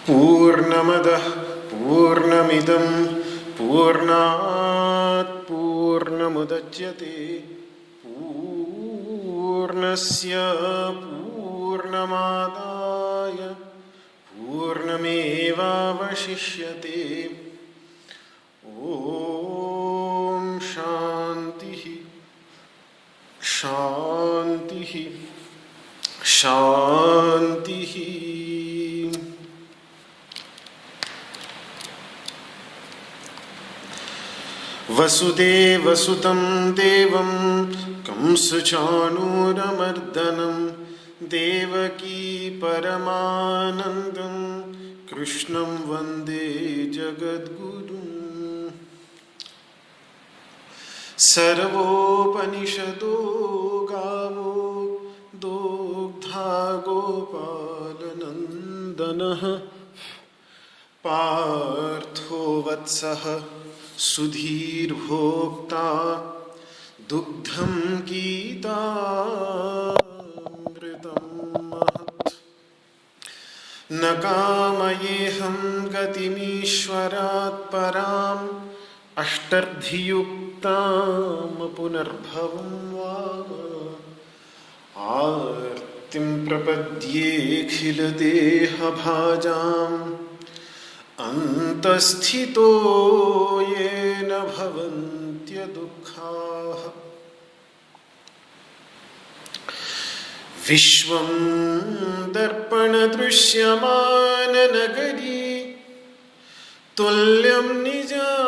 पूर्णमदः पूर्णमिदं पूर्णात् पूर्णमुदच्यते पूर्णस्य पूर्णमादाय पूर्णमेवावशिष्यते। ॐ शान्तिः शान्तिः शान्तिः। वसुदेवसुतं देवं कंसचाणूरमर्दनं देवकी परमानन्दं कृष्णं वन्दे जगद्गुरुम्। सर्वोपनिषदो गावो दोग्धा गोपालनन्दनः पार्थो वत्सः सुधीर्भोक्ता दुग्धं गीतामृतं महत्। न कामयेऽहं गतिमीश्वरात् पराम् अष्टर्धियुक्तां पुनर्भवं वा आर्तिं प्रपद्येऽखिलदेहभाजाम् अन्तस्थितो येन भवन्त्यदुःखाः। विश्वं दर्पणदृश्यमाननगरी तुल्यं निजान्तर्गतम्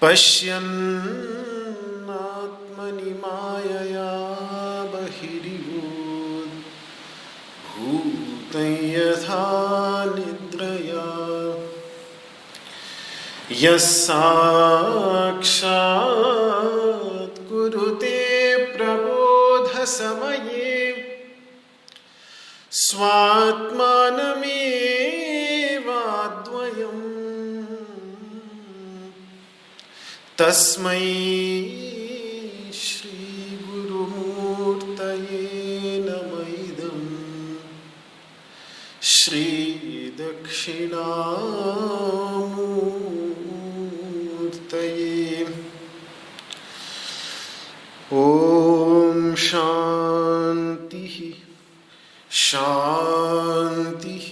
पश्यन्नात्मनि मायया बहिरिवोद् भूतं यथा निद्रया। यः साक्षात् कुरुते प्रबोधसमये स्वात्मानमेवाद्वयम् तस्मै श्रीगुरुमूर्तये नमः इदम् श्रीदक्षिणामूर्तये। ॐ शान्तिः शान्तिः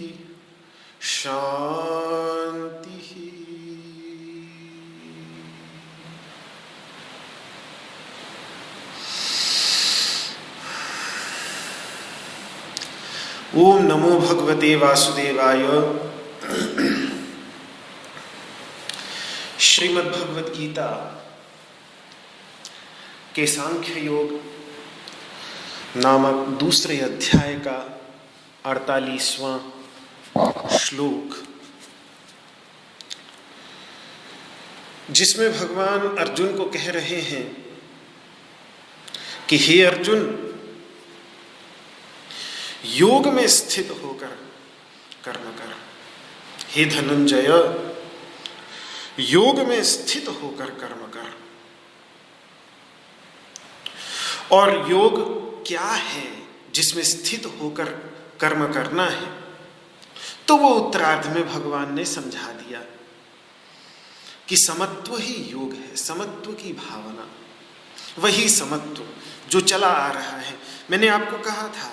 शान्तिः। ओम नमो भगवते वासुदेवाय। श्रीमद् भगवद गीता के सांख्य योग नामक दूसरे अध्याय का 48वां श्लोक, जिसमें भगवान अर्जुन को कह रहे हैं कि हे अर्जुन, योग में स्थित होकर कर्म कर। हे धनंजय, योग में स्थित होकर कर्म कर। और योग क्या है जिसमें स्थित होकर कर्म करना है, तो वो उत्तरार्ध में भगवान ने समझा दिया कि समत्व ही योग है, समत्व की भावना, वही समत्व जो चला आ रहा है। मैंने आपको कहा था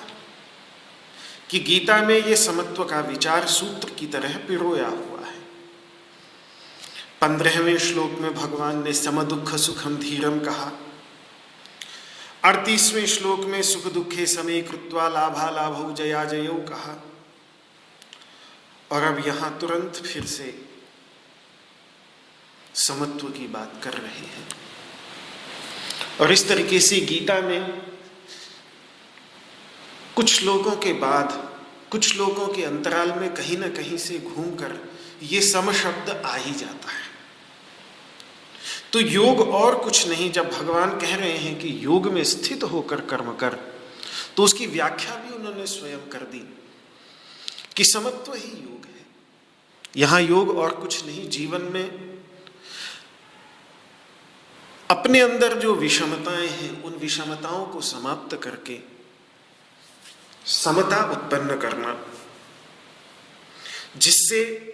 कि गीता में ये समत्व का विचार सूत्र की तरह पिरोया हुआ है। 15वें श्लोक में भगवान ने सम दुख सुखम धीरम कहा, 38वें श्लोक में सुख दुखे समे कृत्वा लाभा लाभौ जया जयौ कहा, और अब यहां तुरंत फिर से समत्व की बात कर रहे हैं। और इस तरीके से गीता में कुछ लोगों के बाद, कुछ लोगों के अंतराल में कहीं ना कहीं से घूमकर ये सम शब्द आ ही जाता है। तो योग और कुछ नहीं, जब भगवान कह रहे हैं कि योग में स्थित होकर कर्म कर, तो उसकी व्याख्या भी उन्होंने स्वयं कर दी कि समत्व ही योग है। यहां योग और कुछ नहीं, जीवन में अपने अंदर जो विषमताएं हैं उन विषमताओं को समाप्त करके समता उत्पन्न करना, जिससे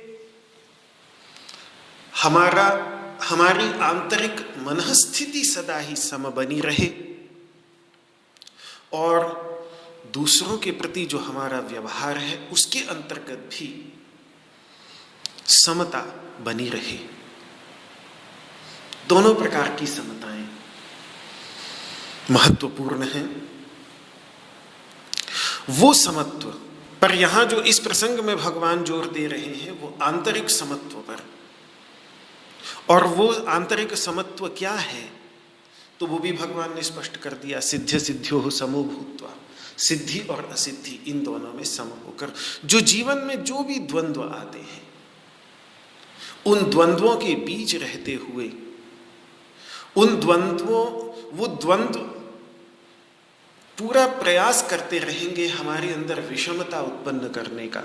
हमारी आंतरिक मनःस्थिति सदा ही सम बनी रहे और दूसरों के प्रति जो हमारा व्यवहार है उसके अंतर्गत भी समता बनी रहे। दोनों प्रकार की समताएं महत्वपूर्ण हैं। वो समत्व पर यहां जो इस प्रसंग में भगवान जोर दे रहे हैं वो आंतरिक समत्व पर। और वो आंतरिक समत्व क्या है, तो वो भी भगवान ने स्पष्ट कर दिया, सिद्ध सिद्ध्यो समो भूत्वा, सिद्धि और असिद्धि इन दोनों में सम होकर। जो जीवन में जो भी द्वंद्व आते हैं उन द्वंद्वों के बीच रहते हुए वो द्वंद्व पूरा प्रयास करते रहेंगे हमारे अंदर विषमता उत्पन्न करने का।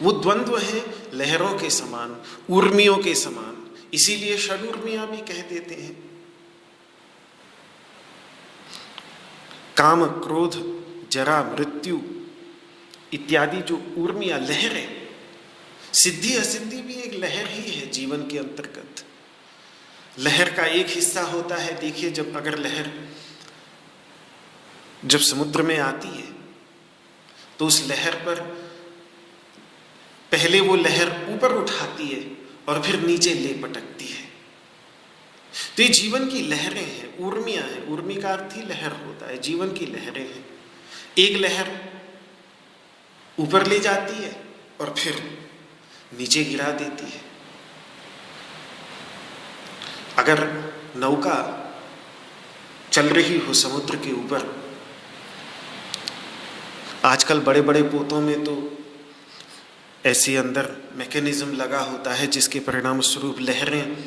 वो द्वंद्व है लहरों के समान, उर्मियों के समान, इसीलिए षडूर्मियां भी कह देते हैं। काम क्रोध जरा मृत्यु इत्यादि जो उर्मियां, लहरें, सिद्धि असिद्धि भी एक लहर ही है जीवन के अंतर्गत। लहर का एक हिस्सा होता है, देखिए जब अगर लहर जब समुद्र में आती है तो उस लहर पर पहले वो लहर ऊपर उठाती है और फिर नीचे ले पटकती है। तो ये जीवन की लहरें हैं, उर्मियां हैं। उर्मी का अर्थ ही लहर होता है, जीवन की लहरें हैं। एक लहर ऊपर ले जाती है और फिर नीचे गिरा देती है। अगर नौका चल रही हो समुद्र के ऊपर, आजकल बड़े बड़े पोतों में तो ऐसे अंदर मैकेनिज्म लगा होता है जिसके परिणाम स्वरूप लहरें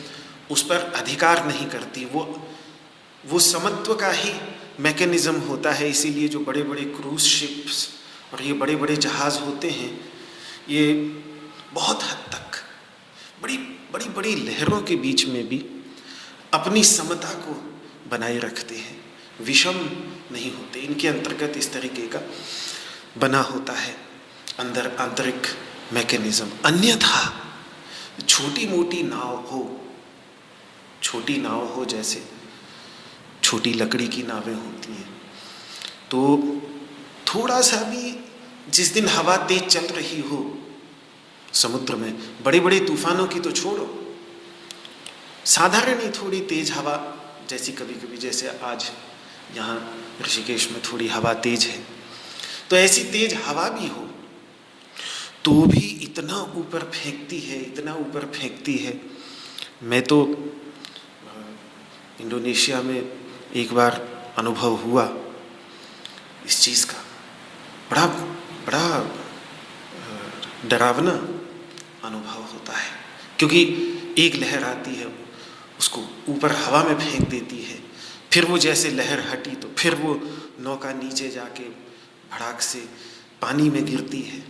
उस पर अधिकार नहीं करती। वो समत्व का ही मैकेनिज्म होता है। इसीलिए जो बड़े बड़े क्रूज शिप्स और ये बड़े बड़े जहाज होते हैं, ये बहुत हद तक बड़ी बड़ी बड़ी लहरों के बीच में भी अपनी समता को बनाए रखते हैं, विषम नहीं होते। इनके अंतर्गत इस तरीके का बना होता है अंदर आंतरिक मैकेनिज्म। अन्यथा छोटी मोटी नाव हो जैसे छोटी लकड़ी की नावें होती हैं, तो थोड़ा सा भी जिस दिन हवा तेज चल रही हो समुद्र में, बड़े बड़े तूफानों की तो छोड़ो, साधारण ही थोड़ी तेज हवा, जैसी कभी कभी जैसे आज यहाँ ऋषिकेश में थोड़ी हवा तेज है, तो ऐसी तेज हवा भी हो तो भी इतना ऊपर फेंकती है। मैं तो इंडोनेशिया में एक बार अनुभव हुआ इस चीज़ का, बड़ा डरावना अनुभव होता है, क्योंकि एक लहर आती है, उसको ऊपर हवा में फेंक देती है, फिर वो जैसे लहर हटी तो फिर वो नौका नीचे जाके भड़ाक से पानी में गिरती है।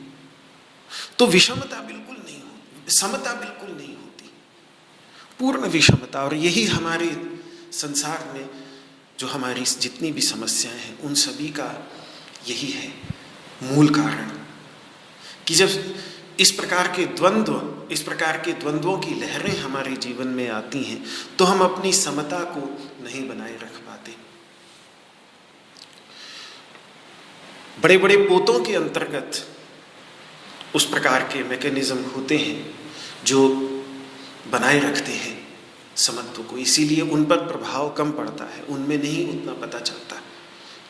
तो विषमता बिल्कुल नहीं होती, समता बिल्कुल नहीं होती। पूर्ण विषमता। और यही हमारे संसार में जो हमारी जितनी भी समस्याएं हैं उन सभी का यही है मूल कारण, कि जब इस प्रकार के द्वंद्वों की लहरें हमारे जीवन में आती हैं तो हम अपनी समता को नहीं बनाए रख पाते। बड़े बड़े पोतों के अंतर्गत उस प्रकार के मैकेनिज्म होते हैं जो बनाए रखते हैं समत्व को, इसीलिए उन पर प्रभाव कम पड़ता है, उनमें नहीं उतना पता चलता।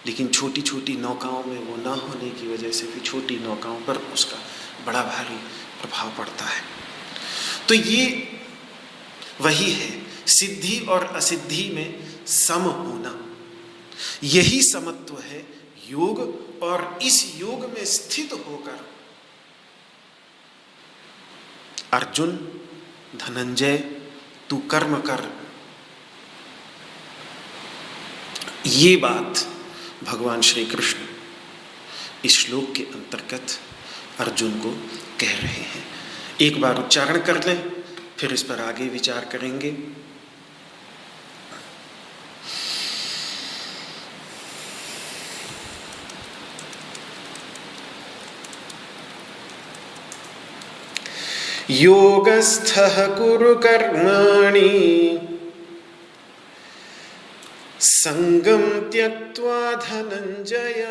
लेकिन छोटी छोटी नौकाओं में वो ना होने की वजह से भी छोटी नौकाओं पर उसका बड़ा भारी प्रभाव पड़ता है। तो ये वही है, सिद्धि और असिद्धि में सम होना, यही समत्व है योग। और इस योग में स्थित होकर अर्जुन, धनंजय तू कर्म कर, ये बात भगवान श्री कृष्ण इस श्लोक के अंतर्गत अर्जुन को कह रहे हैं। एक बार उच्चारण कर लें, फिर इस पर आगे विचार करेंगे। योगस्थः कुरु कर्माणि संगं त्यक्त्वा धनंजय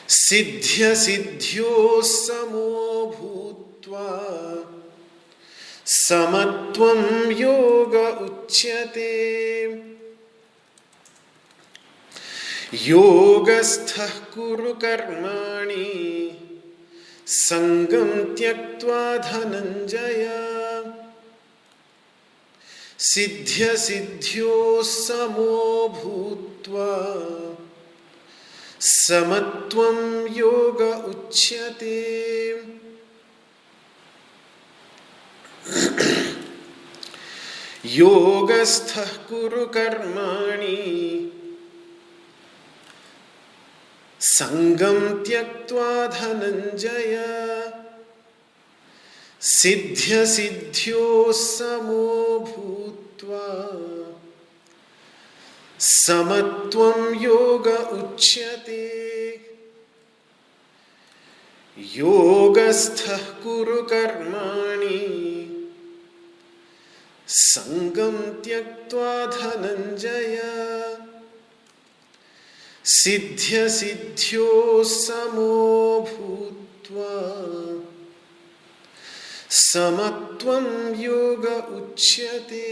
सिद्ध्य सिद्ध्यो समो भूत्वा समत्वं योग उच्यते। योगस्थः कुरु कर्माणि संगं त्यक्त्वा धनंजय सिद्ध्य सिद्ध्यो समो भूत्वा समत्वं योग उच्यते। योगस्थः कुरु कर्माणि संगं त्यक्त्वा धनंजय सिद्ध्य सिद्ध्यो समो भूत्वा समत्वं योग उच्यते। योगस्थः कुरु कर्माणि संगं त्यक्त्वा धनंजय सिद्ध्य सिद्ध्यो समो भूत्वा समत्वं योग उच्यते।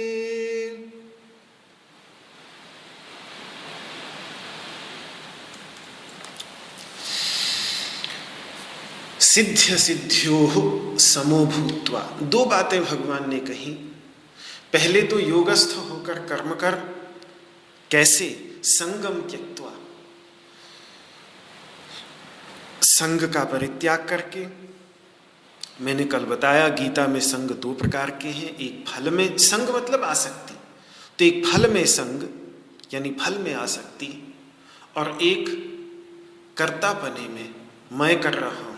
सिद्ध्य सिद्ध्यो समो भूत्वा, दो बातें भगवान ने कही। पहले तो योगस्थ होकर कर्म कर, कैसे? संगम त्यक्त्वा, संग का परित्याग करके। मैंने कल बताया गीता में संग दो प्रकार के हैं, एक फल में संग मतलब आसक्ति, तो एक फल में संग यानी फल में आसक्ति, और एक कर्तापने में मैं कर रहा हूं,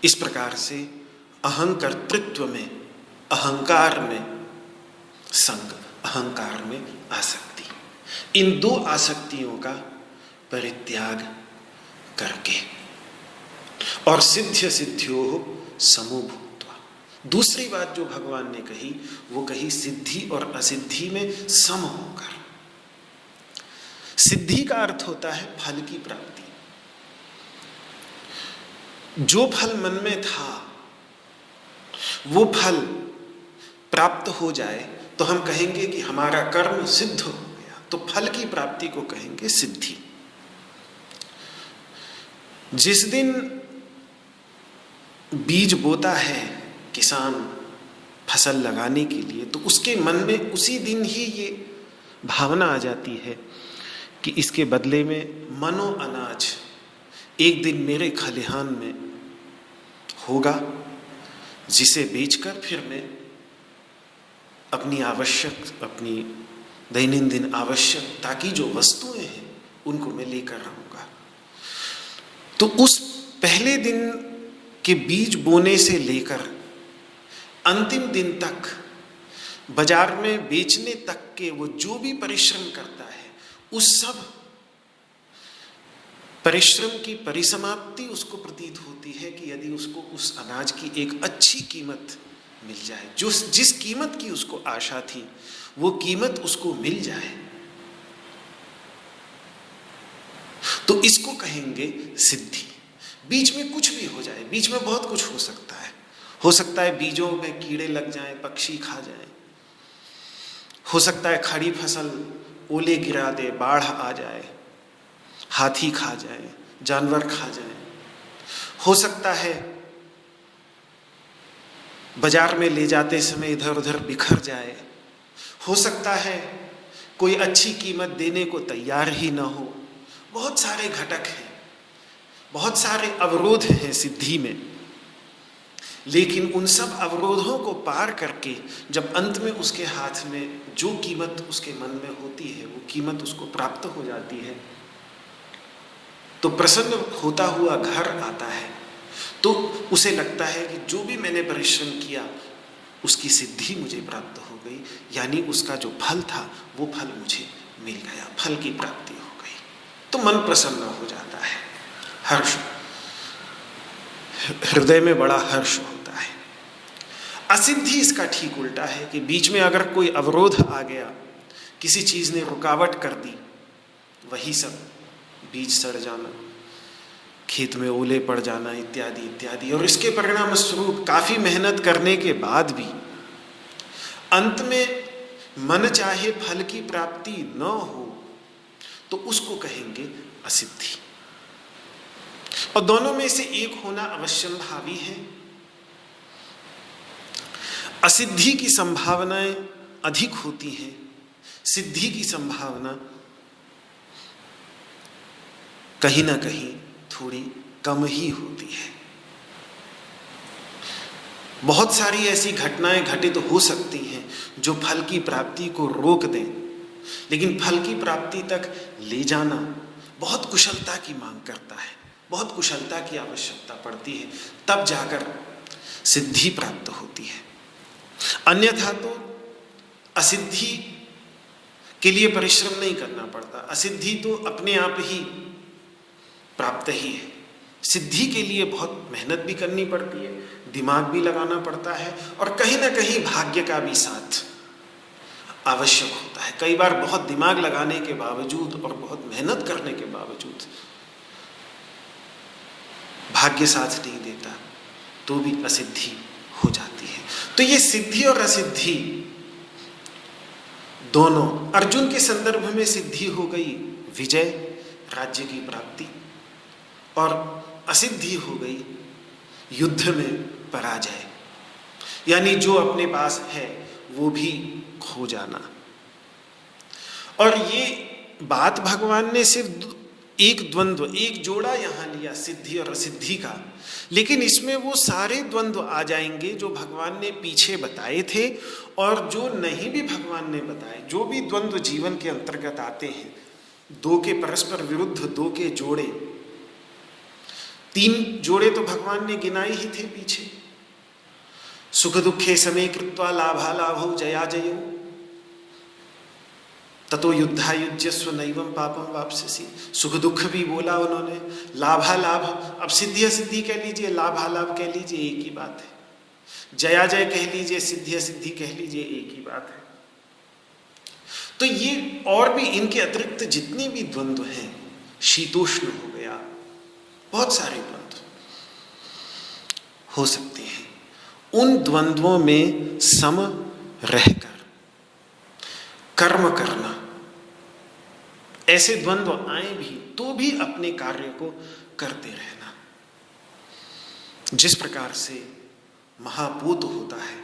इस प्रकार से अहंकर्तृत्व में, अहंकार में संग, अहंकार में आसक्ति। इन दो आसक्तियों का परित्याग करके और सिद्ध्य सिद्ध्यो समो भूत्वा। दूसरी बात जो भगवान ने कही वो कही सिद्धि और असिद्धि में सम होकर। सिद्धि का अर्थ होता है फल की प्राप्ति। जो फल मन में था वो फल प्राप्त हो जाए तो हम कहेंगे कि हमारा कर्म सिद्ध हो गया, तो फल की प्राप्ति को कहेंगे सिद्धि। जिस दिन बीज बोता है किसान फसल लगाने के लिए, तो उसके मन में उसी दिन ही ये भावना आ जाती है कि इसके बदले में मनो अनाज एक दिन मेरे खलिहान में होगा, जिसे बेचकर फिर मैं अपनी दैनंदिन आवश्यकता की जो वस्तुएं हैं उनको मैं लेकर आऊंगा। तो उस पहले दिन के बीज बोने से लेकर अंतिम दिन तक बाजार में बेचने तक के वो जो भी परिश्रम करता है, उस सब परिश्रम की परिसमाप्ति उसको प्रतीत होती है कि यदि उसको उस अनाज की एक अच्छी कीमत मिल जाए, जिस कीमत की उसको आशा थी वो कीमत उसको मिल जाए, तो इसको कहेंगे सिद्धि। बीच में कुछ भी हो जाए, बीच में बहुत कुछ हो सकता है। हो सकता है बीजों में कीड़े लग जाएं, पक्षी खा जाएं, हो सकता है खड़ी फसल ओले गिरा दे, बाढ़ आ जाए, हाथी खा जाए, जानवर खा जाए, हो सकता है बाजार में ले जाते समय इधर उधर बिखर जाए, हो सकता है कोई अच्छी कीमत देने को तैयार ही ना हो। बहुत सारे घटक हैं, बहुत सारे अवरोध हैं सिद्धि में, लेकिन उन सब अवरोधों को पार करके जब अंत में उसके हाथ में जो कीमत उसके मन में होती है वो कीमत उसको प्राप्त हो जाती है, तो प्रसन्न होता हुआ घर आता है, तो उसे लगता है कि जो भी मैंने परिश्रम किया उसकी सिद्धि मुझे प्राप्त हो गई, यानी उसका जो फल था वो फल मुझे मिल गया, फल की प्राप्ति हो गई। तो मन प्रसन्न हो जाता है, हर्ष, हृदय में बड़ा हर्ष होता है। असिद्धि इसका ठीक उल्टा है कि बीच में अगर कोई अवरोध आ गया, किसी चीज़ ने रुकावट कर दी, वही सब बीज सड़ जाना, खेत में ओले पड़ जाना इत्यादि इत्यादि, और इसके परिणाम स्वरूप काफ़ी मेहनत करने के बाद भी अंत में मन चाहे फल की प्राप्ति न हो, तो उसको कहेंगे असिद्धि। और दोनों में से एक होना अवश्यंभावी है। असिद्धि की संभावनाएं अधिक होती हैं, सिद्धि की संभावना कहीं ना कहीं थोड़ी कम ही होती है। बहुत सारी ऐसी घटनाएं घटित हो सकती हैं जो फल की प्राप्ति को रोक दें, लेकिन फल की प्राप्ति तक ले जाना बहुत कुशलता की मांग करता है, बहुत कुशलता की आवश्यकता पड़ती है, तब जाकर सिद्धि प्राप्त होती है। अन्यथा तो असिद्धि के लिए परिश्रम नहीं करना पड़ता, असिद्धि तो अपने आप ही प्राप्त ही है। सिद्धि के लिए बहुत मेहनत भी करनी पड़ती है, दिमाग भी लगाना पड़ता है, और कहीं ना कहीं भाग्य का भी साथ आवश्यक होता है। कई बार बहुत दिमाग लगाने के बावजूद और बहुत मेहनत करने के बावजूद भाग्य साथ नहीं देता, तो भी असिद्धि हो जाती है। तो ये सिद्धि और असिद्धि दोनों, अर्जुन के संदर्भ में सिद्धि हो गई विजय, राज्य की प्राप्ति, और असिद्धि हो गई युद्ध में पराजय, यानी जो अपने पास है वो भी खो जाना। और ये बात भगवान ने सिर्फ एक द्वंद्व, एक जोड़ा यहाँ लिया सिद्धि और असिद्धि का, लेकिन इसमें वो सारे द्वंद्व आ जाएंगे जो भगवान ने पीछे बताए थे, और जो नहीं भी भगवान ने बताए, जो भी द्वंद्व जीवन के अंतर्गत आते हैं, दो के परस्पर विरुद्ध दो के जोड़े, 3 जोड़े तो भगवान ने गिनाए ही थे पीछे। सुख दुखे समे कृत्वा लाभा लाभौ जया जयो ततो युद्धायुज्यस्व नैवं पापम वाप्स्यसि। सुख दुख भी बोला उन्होंने, लाभा लाभ, अब सिद्धि असिद्धि कह लीजिए, लाभा लाभ कह लीजिए, एक ही बात है। जया जय कह लीजिए, सिद्धि असिद्धि कह लीजिए, एक ही बात है। तो ये और भी इनके अतिरिक्त जितने भी द्वंद्व हैं, शीतोष्ण हो गया, बहुत सारे द्वंद्व हो सकते हैं। उन द्वंद्वों में सम रहकर कर्म करना, ऐसे द्वंद्व आए भी तो भी अपने कार्य को करते रहना। जिस प्रकार से महापूत होता है,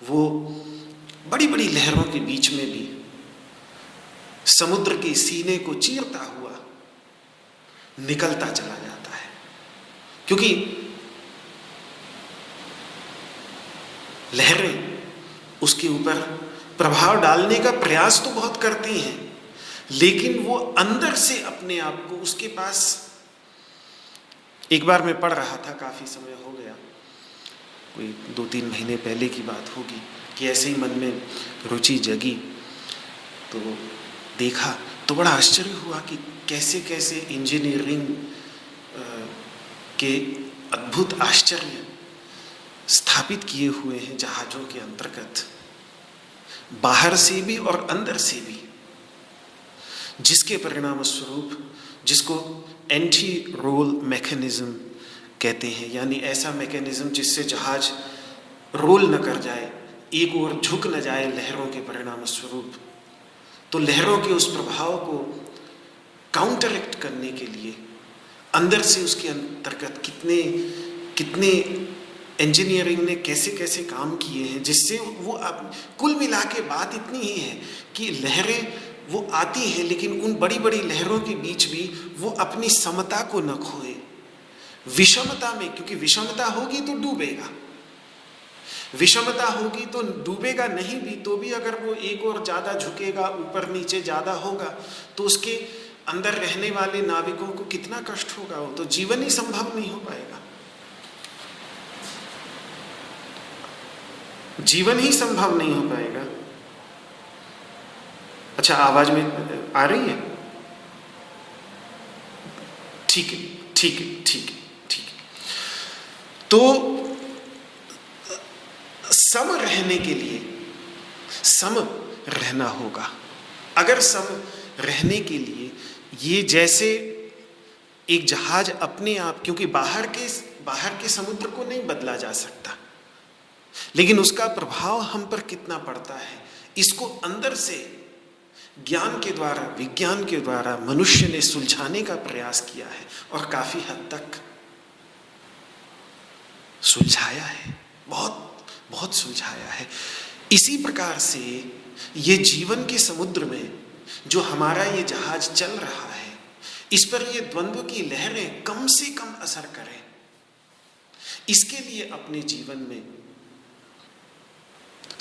वो बड़ी बड़ी लहरों के बीच में भी समुद्र के सीने को चीरता हुआ निकलता चला जाता है, क्योंकि लहरें उसके ऊपर प्रभाव डालने का प्रयास तो बहुत करती हैं, लेकिन वो अंदर से अपने आप को, उसके पास, एक बार मैं पढ़ रहा था, काफी समय हो गया, कोई 2-3 महीने पहले की बात होगी कि ऐसे ही मन में रुचि जगी, तो देखा तो बड़ा आश्चर्य हुआ कि कैसे कैसे इंजीनियरिंग के अद्भुत आश्चर्य स्थापित किए हुए हैं जहाज़ों के अंतर्गत, बाहर से भी और अंदर से भी, जिसके परिणाम स्वरूप, जिसको एंटी रोल मैकेनिज्म कहते हैं, यानी ऐसा मैकेनिज्म जिससे जहाज रोल न कर जाए, एक ओर झुक न जाए लहरों के परिणाम स्वरूप। तो लहरों के उस प्रभाव को काउंटरएक्ट करने के लिए अंदर से उसके अंतर्गत कितने कितने इंजीनियरिंग ने कैसे कैसे काम किए हैं, जिससे वो कुल मिला के बात इतनी ही है कि लहरें वो आती हैं, लेकिन उन बड़ी बड़ी लहरों के बीच भी वो अपनी समता को न खोए, विषमता में, क्योंकि विषमता होगी तो डूबेगा, विषमता होगी तो डूबेगा नहीं भी, तो भी अगर वो एक और ज़्यादा झुकेगा, ऊपर नीचे ज़्यादा होगा, तो उसके अंदर रहने वाले नाविकों को कितना कष्ट होगा, वो तो जीवन ही संभव नहीं हो पाएगा, जीवन ही संभव नहीं हो पाएगा। अच्छा, आवाज में आ रही है? ठीक है, ठीक है, ठीक है, ठीक है। तो सम रहने के लिए सम रहना होगा। अगर सम रहने के लिए ये जैसे एक जहाज अपने आप, क्योंकि बाहर के समुद्र को नहीं बदला जा सकता, लेकिन उसका प्रभाव हम पर कितना पड़ता है, इसको अंदर से ज्ञान के द्वारा, विज्ञान के द्वारा मनुष्य ने सुलझाने का प्रयास किया है और काफी हद तक सुलझाया है, बहुत बहुत सुलझाया है। इसी प्रकार से ये जीवन के समुद्र में जो हमारा ये जहाज चल रहा है, इस पर ये द्वंद्व की लहरें कम से कम असर करें, इसके लिए अपने जीवन में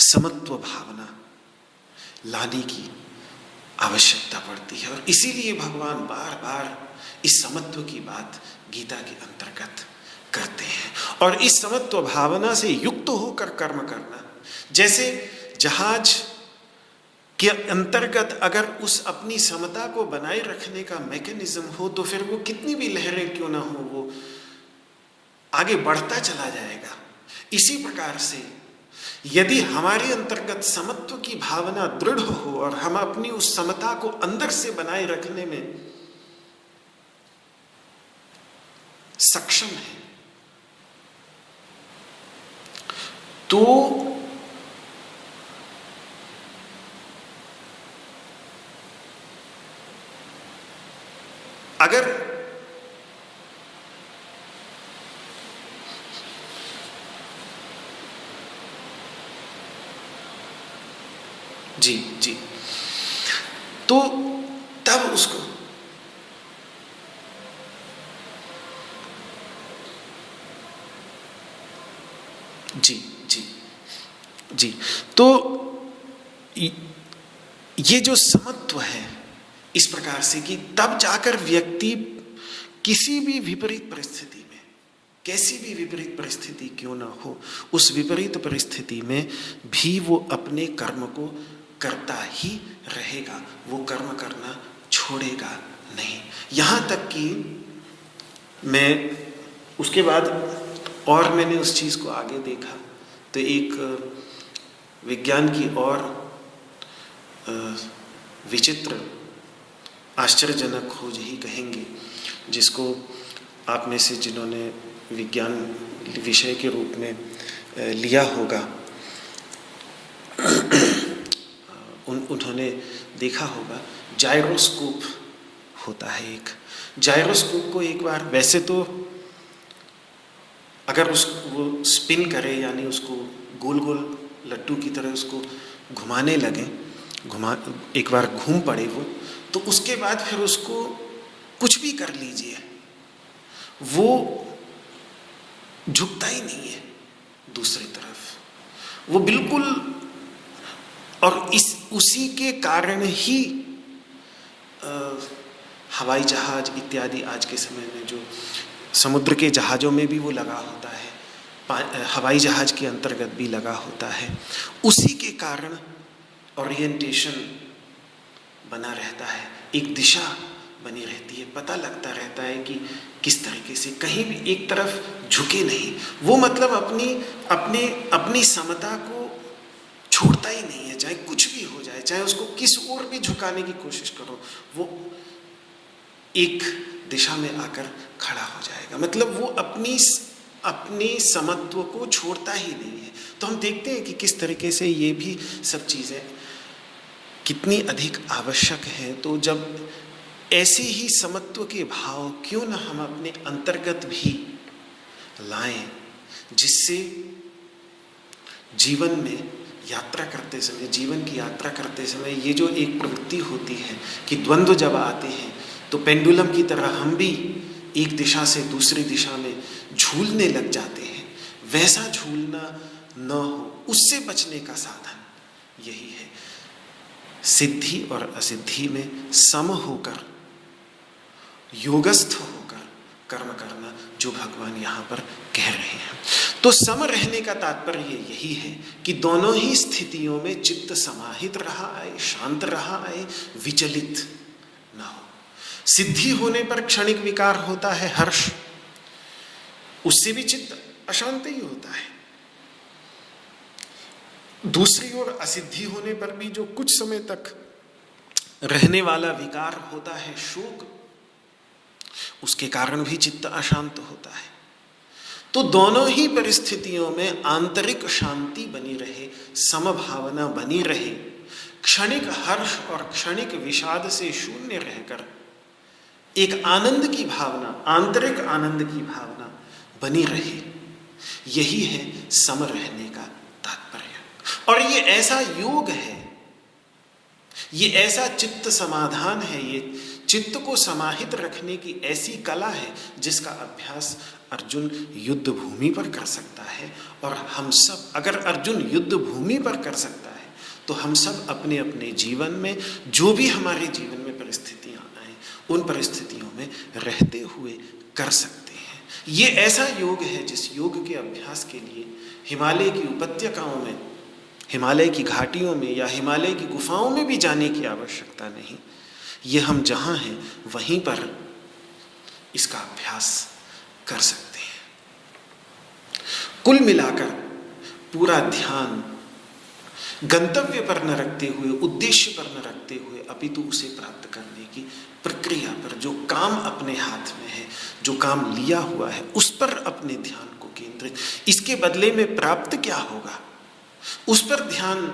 समत्व भावना लाने की आवश्यकता पड़ती है। और इसीलिए भगवान बार बार इस समत्व की बात गीता के अंतर्गत करते हैं। और इस समत्व भावना से युक्त होकर कर्म करना, जैसे जहाज के अंतर्गत अगर उस अपनी समता को बनाए रखने का मैकेनिज्म हो, तो फिर वो कितनी भी लहरें क्यों ना हो, वो आगे बढ़ता चला जाएगा। इसी प्रकार से यदि हमारे अंतर्गत समत्व की भावना दृढ़ हो और हम अपनी उस समता को अंदर से बनाए रखने में सक्षम हैं, तो अगर जी जी, तो तब उसको जी जी जी, तो ये जो समत्व है इस प्रकार से कि तब जाकर व्यक्ति किसी भी विपरीत परिस्थिति में, कैसी भी विपरीत परिस्थिति क्यों ना हो, उस विपरीत परिस्थिति में भी वो अपने कर्म को करता ही रहेगा, वो कर्म करना छोड़ेगा नहीं। यहाँ तक कि मैं उसके बाद और मैंने उस चीज़ को आगे देखा तो एक विज्ञान की और विचित्र आश्चर्यजनक खोज ही कहेंगे, जिसको आप में से जिन्होंने विज्ञान विषय के रूप में लिया होगा उन्होंने देखा होगा। जायरोस्कोप होता है एक, जायरोस्कोप को एक बार, वैसे तो अगर वो स्पिन करे, यानी उसको गोल गोल लट्टू की तरह उसको घुमाने लगे, एक बार घूम पड़े वो, तो उसके बाद फिर उसको कुछ भी कर लीजिए वो झुकता ही नहीं है दूसरी तरफ, वो बिल्कुल। और उसी के कारण ही हवाई जहाज इत्यादि आज के समय में जो समुद्र के जहाज़ों में भी वो लगा होता है, हवाई जहाज के अंतर्गत भी लगा होता है। उसी के कारण ओरिएंटेशन बना रहता है, एक दिशा बनी रहती है, पता लगता रहता है कि किस तरीके से कहीं भी एक तरफ झुके नहीं। वो मतलब अपनी समता को छोड़ता ही नहीं है, चाहे कुछ भी हो जाए, चाहे उसको किस ओर भी झुकाने की कोशिश करो, वो एक दिशा में आकर खड़ा हो जाएगा। मतलब वो अपनी समत्व को छोड़ता ही नहीं है। तो हम देखते हैं कि किस तरीके से ये भी सब चीज़ें कितनी अधिक आवश्यक है। तो जब ऐसे ही समत्व के भाव क्यों ना हम अपने अंतर्गत भी लाएं, जिससे जीवन में यात्रा करते समय, जीवन की यात्रा करते समय ये जो एक प्रवृत्ति होती है कि द्वंद्व जब आते हैं तो पेंडुलम की तरह हम भी एक दिशा से दूसरी दिशा में झूलने लग जाते हैं, वैसा झूलना न हो, उससे बचने का साधन यही है, सिद्धि और असिद्धि में सम होकर, योगस्थ होकर कर्म करना, जो भगवान यहाँ पर कह रहे हैं। तो सम रहने का तात्पर्य यही है कि दोनों ही स्थितियों में चित्त समाहित रहा आए, शांत रहा आए, विचलित ना हो। सिद्धि होने पर क्षणिक विकार होता है, हर्ष, उससे भी चित्त अशांत ही होता है। दूसरी ओर असिद्धि होने पर भी जो कुछ समय तक रहने वाला विकार होता है, शोक, उसके कारण भी चित्त अशांत होता है। तो दोनों ही परिस्थितियों में आंतरिक शांति बनी रहे, समभावना बनी रहे, क्षणिक हर्ष और क्षणिक विषाद से शून्य रहकर एक आनंद की भावना, आंतरिक आनंद की भावना बनी रहे, यही है सम रहने का तात्पर्य। और ये ऐसा योग है, ये ऐसा चित्त समाधान है, ये चित्त को समाहित रखने की ऐसी कला है जिसका अभ्यास अर्जुन युद्ध भूमि पर कर सकता है। और हम सब, अगर अर्जुन युद्ध भूमि पर कर सकता है तो हम सब अपने अपने जीवन में, जो भी हमारे जीवन में परिस्थितियां आए, उन परिस्थितियों में रहते हुए कर सकते हैं। ये ऐसा योग है जिस योग के अभ्यास के लिए हिमालय की उपत्यकाओं में, हिमालय की घाटियों में या हिमालय की गुफाओं में भी जाने की आवश्यकता नहीं। ये हम जहाँ हैं वहीं पर इसका अभ्यास कर सकते हैं। कुल मिलाकर पूरा ध्यान गंतव्य पर न रखते हुए, उद्देश्य पर न रखते हुए, अपितु उसे प्राप्त करने की प्रक्रिया पर, जो काम अपने हाथ में है, जो काम लिया हुआ है, उस पर अपने ध्यान को केंद्रित, इसके बदले में प्राप्त क्या होगा, उस पर ध्यान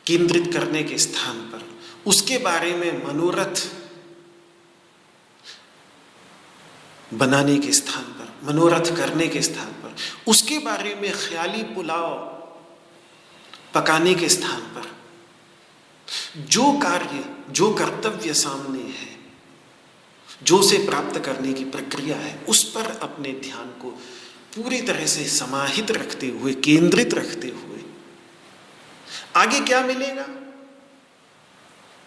केंद्रित करने के स्थान पर, उसके बारे में मनोरथ बनाने के स्थान पर, मनोरथ करने के स्थान पर, उसके बारे में ख्याली पुलाव पकाने के स्थान पर, जो कार्य, जो कर्तव्य सामने है, जो उसे प्राप्त करने की प्रक्रिया है, उस पर अपने ध्यान को पूरी तरह से समाहित रखते हुए, केंद्रित रखते हुए, आगे क्या मिलेगा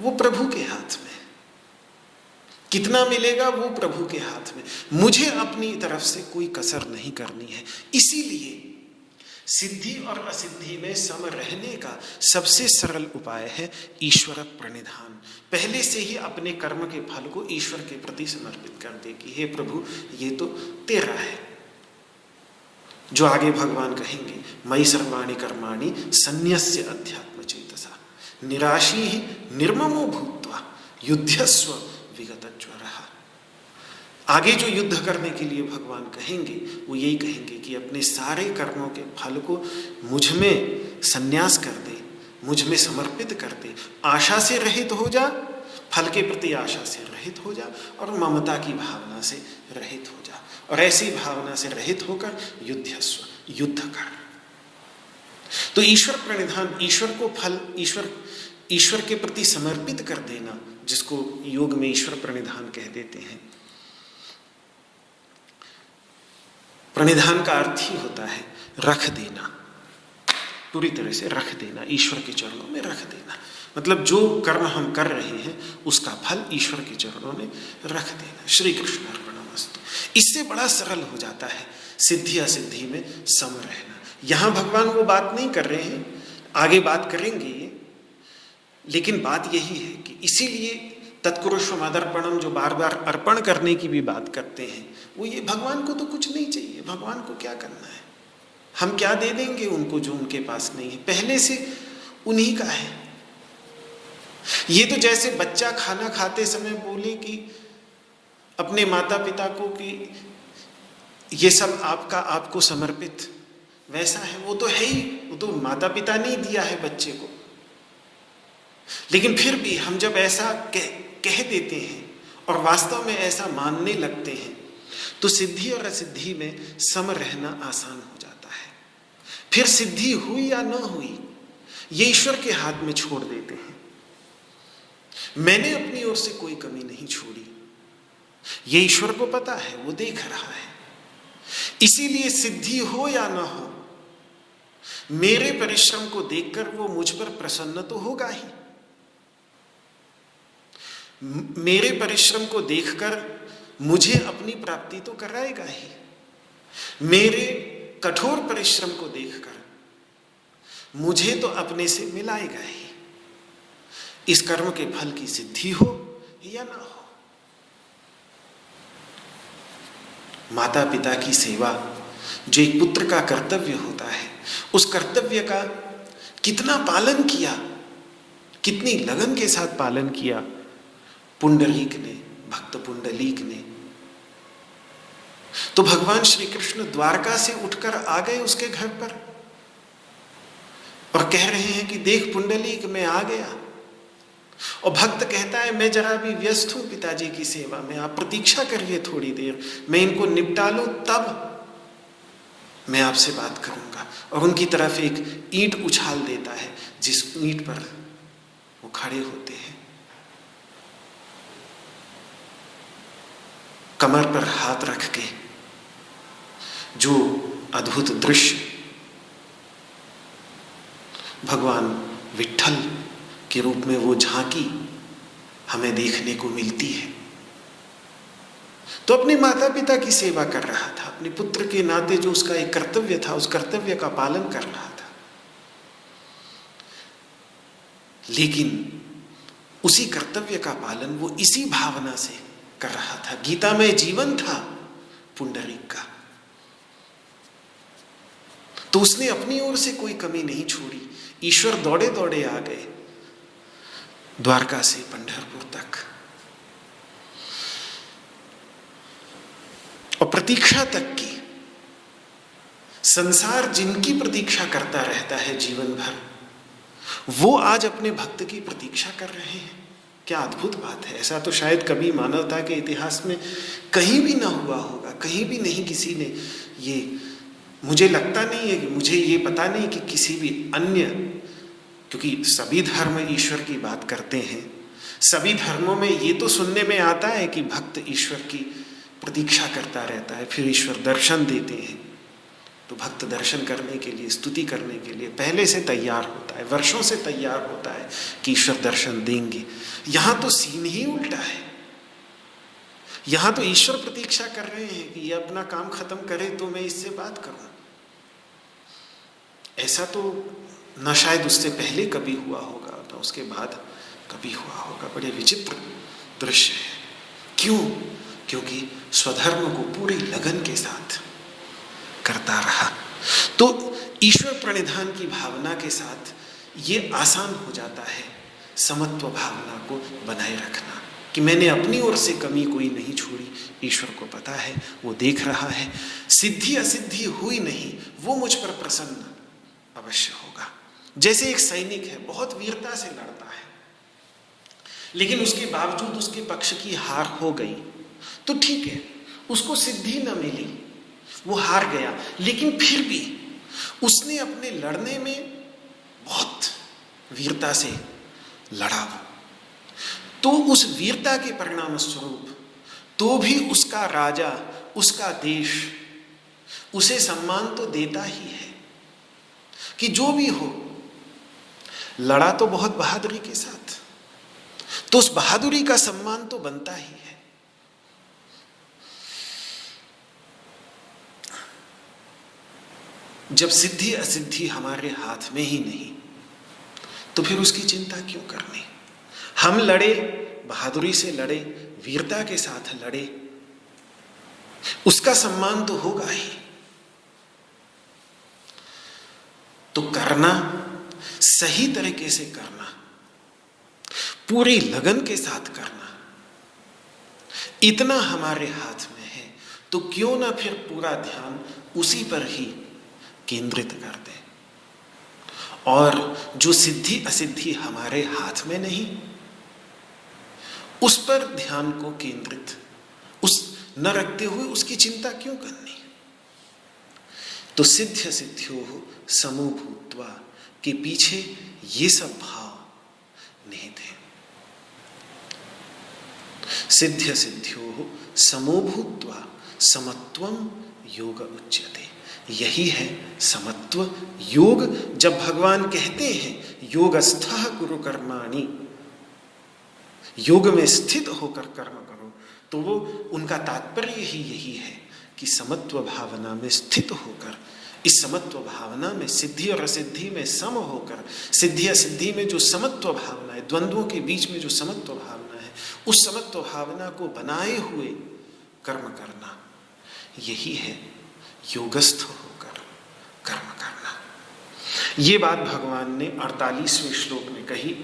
वो प्रभु के हाथ में, कितना मिलेगा वो प्रभु के हाथ में। मुझे अपनी तरफ से कोई कसर नहीं करनी है। इसीलिए सिद्धि और असिद्धि में सम रहने का सबसे सरल उपाय है ईश्वर प्रणिधान। पहले से ही अपने कर्म के फल को ईश्वर के प्रति समर्पित कर दे कि हे प्रभु, ये तो तेरा है। जो आगे भगवान कहेंगे, मयि सर्वाणि कर्माणि सन्न्यस्य अध्यात्म चेतसा निराशी ही निर्ममो भूत्वा युध्यस्व विगतज्वरः। आगे जो युद्ध करने के लिए भगवान कहेंगे वो यही कहेंगे कि अपने सारे कर्मों के फल को मुझ में संन्यास कर दे, मुझ में समर्पित कर दे, आशा से रहित हो जा, फल के प्रति आशा से रहित हो जा और ममता की भावना से रहित हो जा। और ऐसी भावना से रहित होकर युद्धस्व, युद्ध कर। तो ईश्वर प्रणिधान, ईश्वर को फल, ईश्वर के प्रति समर्पित कर देना, जिसको योग में ईश्वर प्रणिधान कह देते हैं। प्रणिधान का अर्थ ही होता है रख देना, पूरी तरह से रख देना, ईश्वर के चरणों में रख देना। मतलब जो कर्म हम कर रहे हैं उसका फल ईश्वर के चरणों में रख देना। श्री कृष्ण अर्पणमस्तु। अर्पणमस्तु। इससे बड़ा सरल हो जाता है सिद्धि असिद्धि में सम रहना। यहाँ भगवान वो बात नहीं कर रहे हैं, आगे बात करेंगे ये, लेकिन बात यही है कि इसीलिए तत्कुरुष्वमदर्पणम जो बार बार अर्पण करने की भी बात करते हैं, वो ये भगवान को तो कुछ नहीं चाहिए, भगवान को क्या करना है, हम क्या दे देंगे उनको जो उनके पास नहीं है, पहले से उन्हीं का है। ये तो जैसे बच्चा खाना खाते समय बोले कि अपने माता पिता को कि ये सब आपका, आपको समर्पित, वैसा है। वो तो है ही, वो तो माता पिता ने दिया है बच्चे को। लेकिन फिर भी हम जब ऐसा कह देते हैं और वास्तव में ऐसा मानने लगते हैं तो सिद्धि और असिद्धि में सम रहना आसान हो जाता है। फिर सिद्धि हुई या न हुई ये ईश्वर के हाथ में छोड़ देते हैं। मैंने अपनी ओर से कोई कमी नहीं छोड़ी, ये ईश्वर को पता है, वो देख रहा है। इसीलिए सिद्धि हो या ना हो, मेरे परिश्रम को देखकर वो मुझ पर प्रसन्न तो होगा ही। मेरे परिश्रम को देखकर मुझे अपनी प्राप्ति तो कराएगा ही। मेरे कठोर परिश्रम को देखकर मुझे तो अपने से मिलाएगा ही। इस कर्म के फल की सिद्धि हो या ना हो। माता पिता की सेवा जो एक पुत्र का कर्तव्य होता है, उस कर्तव्य का कितना पालन किया, कितनी लगन के साथ पालन किया पुंडरीक ने, भक्त पुंडलीक ने। तो भगवान श्री कृष्ण द्वारका से उठकर आ गए उसके घर पर और कह रहे हैं कि देख पुंडलीक मैं आ गया। और भक्त कहता है मैं जरा भी व्यस्त हूं पिताजी की सेवा में, आप प्रतीक्षा करिए थोड़ी देर, मैं इनको निपटा लूं तब मैं आपसे बात करूंगा। और उनकी तरफ एक ईंट उछाल देता है, जिस ईंट पर वो खड़े होते हैं। कमर पर हाथ रख के जो अद्भुत दृश्य भगवान विट्ठल के रूप में वो झांकी हमें देखने को मिलती है। तो अपने माता पिता की सेवा कर रहा था, अपने पुत्र के नाते जो उसका एक कर्तव्य था, उस कर्तव्य का पालन कर रहा था। लेकिन उसी कर्तव्य का पालन वो इसी भावना से कर रहा था। गीता में जीवन था पुंडरीक का, तो उसने अपनी ओर से कोई कमी नहीं छोड़ी। ईश्वर दौड़े दौड़े आ गए द्वारका से पंढरपुर तक, और प्रतीक्षा तक की। संसार जिनकी प्रतीक्षा करता रहता है जीवन भर, वो आज अपने भक्त की प्रतीक्षा कर रहे हैं। क्या अद्भुत बात है। ऐसा तो शायद कभी मानवता के इतिहास में कहीं भी ना हुआ होगा, कहीं भी नहीं किसी ने ये, मुझे लगता नहीं है कि, मुझे ये पता नहीं कि किसी भी अन्य, क्योंकि सभी धर्म ईश्वर की बात करते हैं, सभी धर्मों में ये तो सुनने में आता है कि भक्त ईश्वर की प्रतीक्षा करता रहता है, फिर ईश्वर दर्शन देते हैं तो भक्त दर्शन करने के लिए, स्तुति करने के लिए पहले से तैयार होता है, वर्षों से तैयार होता है कि ईश्वर दर्शन देंगे। यहाँ तो सीन ही उल्टा है। यहाँ तो ईश्वर प्रतीक्षा कर रहे हैं कि ये अपना काम खत्म करे तो मैं इससे बात करूं। ऐसा तो न शायद उससे पहले कभी हुआ होगा, न उसके बाद कभी हुआ होगा। बड़े विचित्र दृश्य है। क्यों? क्योंकि स्वधर्म को पूरी लगन के साथ करता रहा। तो ईश्वर प्रणिधान की भावना के साथ ये आसान हो जाता है समत्व भावना को बनाए रखना, कि मैंने अपनी ओर से कमी कोई नहीं छोड़ी, ईश्वर को पता है, वो देख रहा है। सिद्धि असिद्धि हुई नहीं, वो मुझ पर प्रसन्न अवश्य होगा। जैसे एक सैनिक है, बहुत वीरता से लड़ता है, लेकिन उसके बावजूद उसके पक्ष की हार हो गई तो ठीक है, उसको सिद्धि न मिली, वो हार गया, लेकिन फिर भी उसने अपने लड़ने में बहुत वीरता से लड़ा। तो उस वीरता के परिणाम स्वरूप तो भी उसका राजा, उसका देश उसे सम्मान तो देता ही है कि जो भी हो, लड़ा तो बहुत बहादुरी के साथ, तो उस बहादुरी का सम्मान तो बनता ही है। जब सिद्धि असिद्धि हमारे हाथ में ही नहीं, तो फिर उसकी चिंता क्यों करनी? हम लड़े, बहादुरी से लड़े, वीरता के साथ लड़े, उसका सम्मान तो होगा ही। तो करना, सही तरीके से करना, पूरी लगन के साथ करना, इतना हमारे हाथ में है, तो क्यों ना फिर पूरा ध्यान उसी पर ही केंद्रित कर दें। और जो सिद्धि असिद्धि हमारे हाथ में नहीं, उस पर ध्यान को केंद्रित उस न रखते हुए उसकी चिंता क्यों करनी? तो सिद्ध सिद्ध्यो समो भूत्वा के पीछे ये सब भाव निहित है। सिद्ध सिद्ध्यो समो भूत्वा समत्वम योग उच्यते। यही है समत्व योग। जब भगवान कहते हैं योगस्थः कुरु कर्माणि, योग में स्थित होकर कर्म करो, तो वो उनका तात्पर्य ही यही है कि समत्व भावना में स्थित होकर, इस समत्व भावना में सिद्धि और असिद्धि में सम होकर, सिद्धि असिद्धि में जो समत्व भावना है, द्वंद्वों के बीच में जो समत्व भावना है, उस समत्व भावना को बनाए हुए कर्म करना, यही है योगस्थ होकर कर्म करना। ये बात भगवान ने 48वें श्लोक में कही।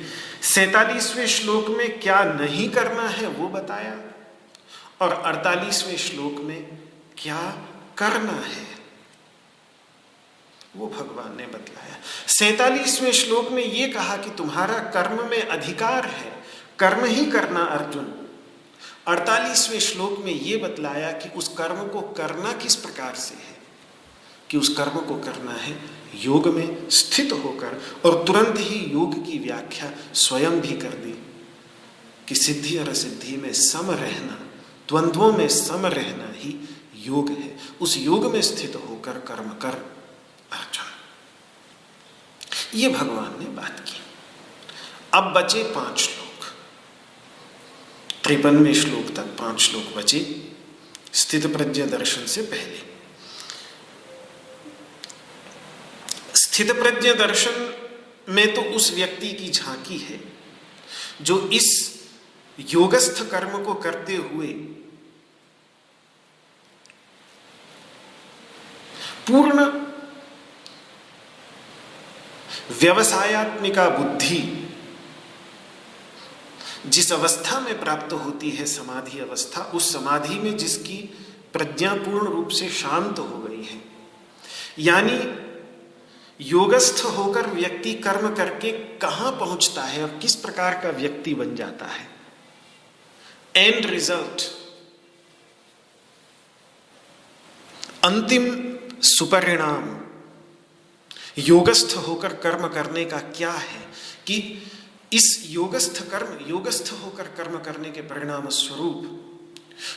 47वें श्लोक में क्या नहीं करना है वो बताया, और 48वें श्लोक में क्या करना है वो भगवान ने बतलाया। 47वें श्लोक में ये कहा कि तुम्हारा कर्म में अधिकार है, कर्म ही करना अर्जुन। 48वें श्लोक में ये बतलाया कि उस कर्म को करना किस प्रकार से है, कि उस कर्म को करना है योग में स्थित होकर, और तुरंत ही योग की व्याख्या स्वयं भी कर दी कि सिद्धि और असिद्धि में सम रहना, द्वंद्वों में सम रहना ही योग है। उस योग में स्थित होकर कर्म कर अर्जुन। ये भगवान ने बात की। अब बचे 5 श्लोक। 53वें श्लोक तक 5 श्लोक बचे स्थित प्रज्ञ दर्शन से पहले। स्थित प्रज्ञ दर्शन में तो उस व्यक्ति की झांकी है जो इस योगस्थ कर्म को करते हुए पूर्ण व्यवसायत्मिका बुद्धि जिस अवस्था में प्राप्त होती है, समाधि अवस्था, उस समाधि में जिसकी प्रज्ञा पूर्ण रूप से शांत हो गई है, यानी योगस्थ होकर व्यक्ति कर्म करके कहां पहुंचता है और किस प्रकार का व्यक्ति बन जाता है, एंड रिजल्ट, अंतिम सुपरिणाम योगस्थ होकर कर्म करने का क्या है, कि इस योगस्थ होकर कर्म करने के परिणाम स्वरूप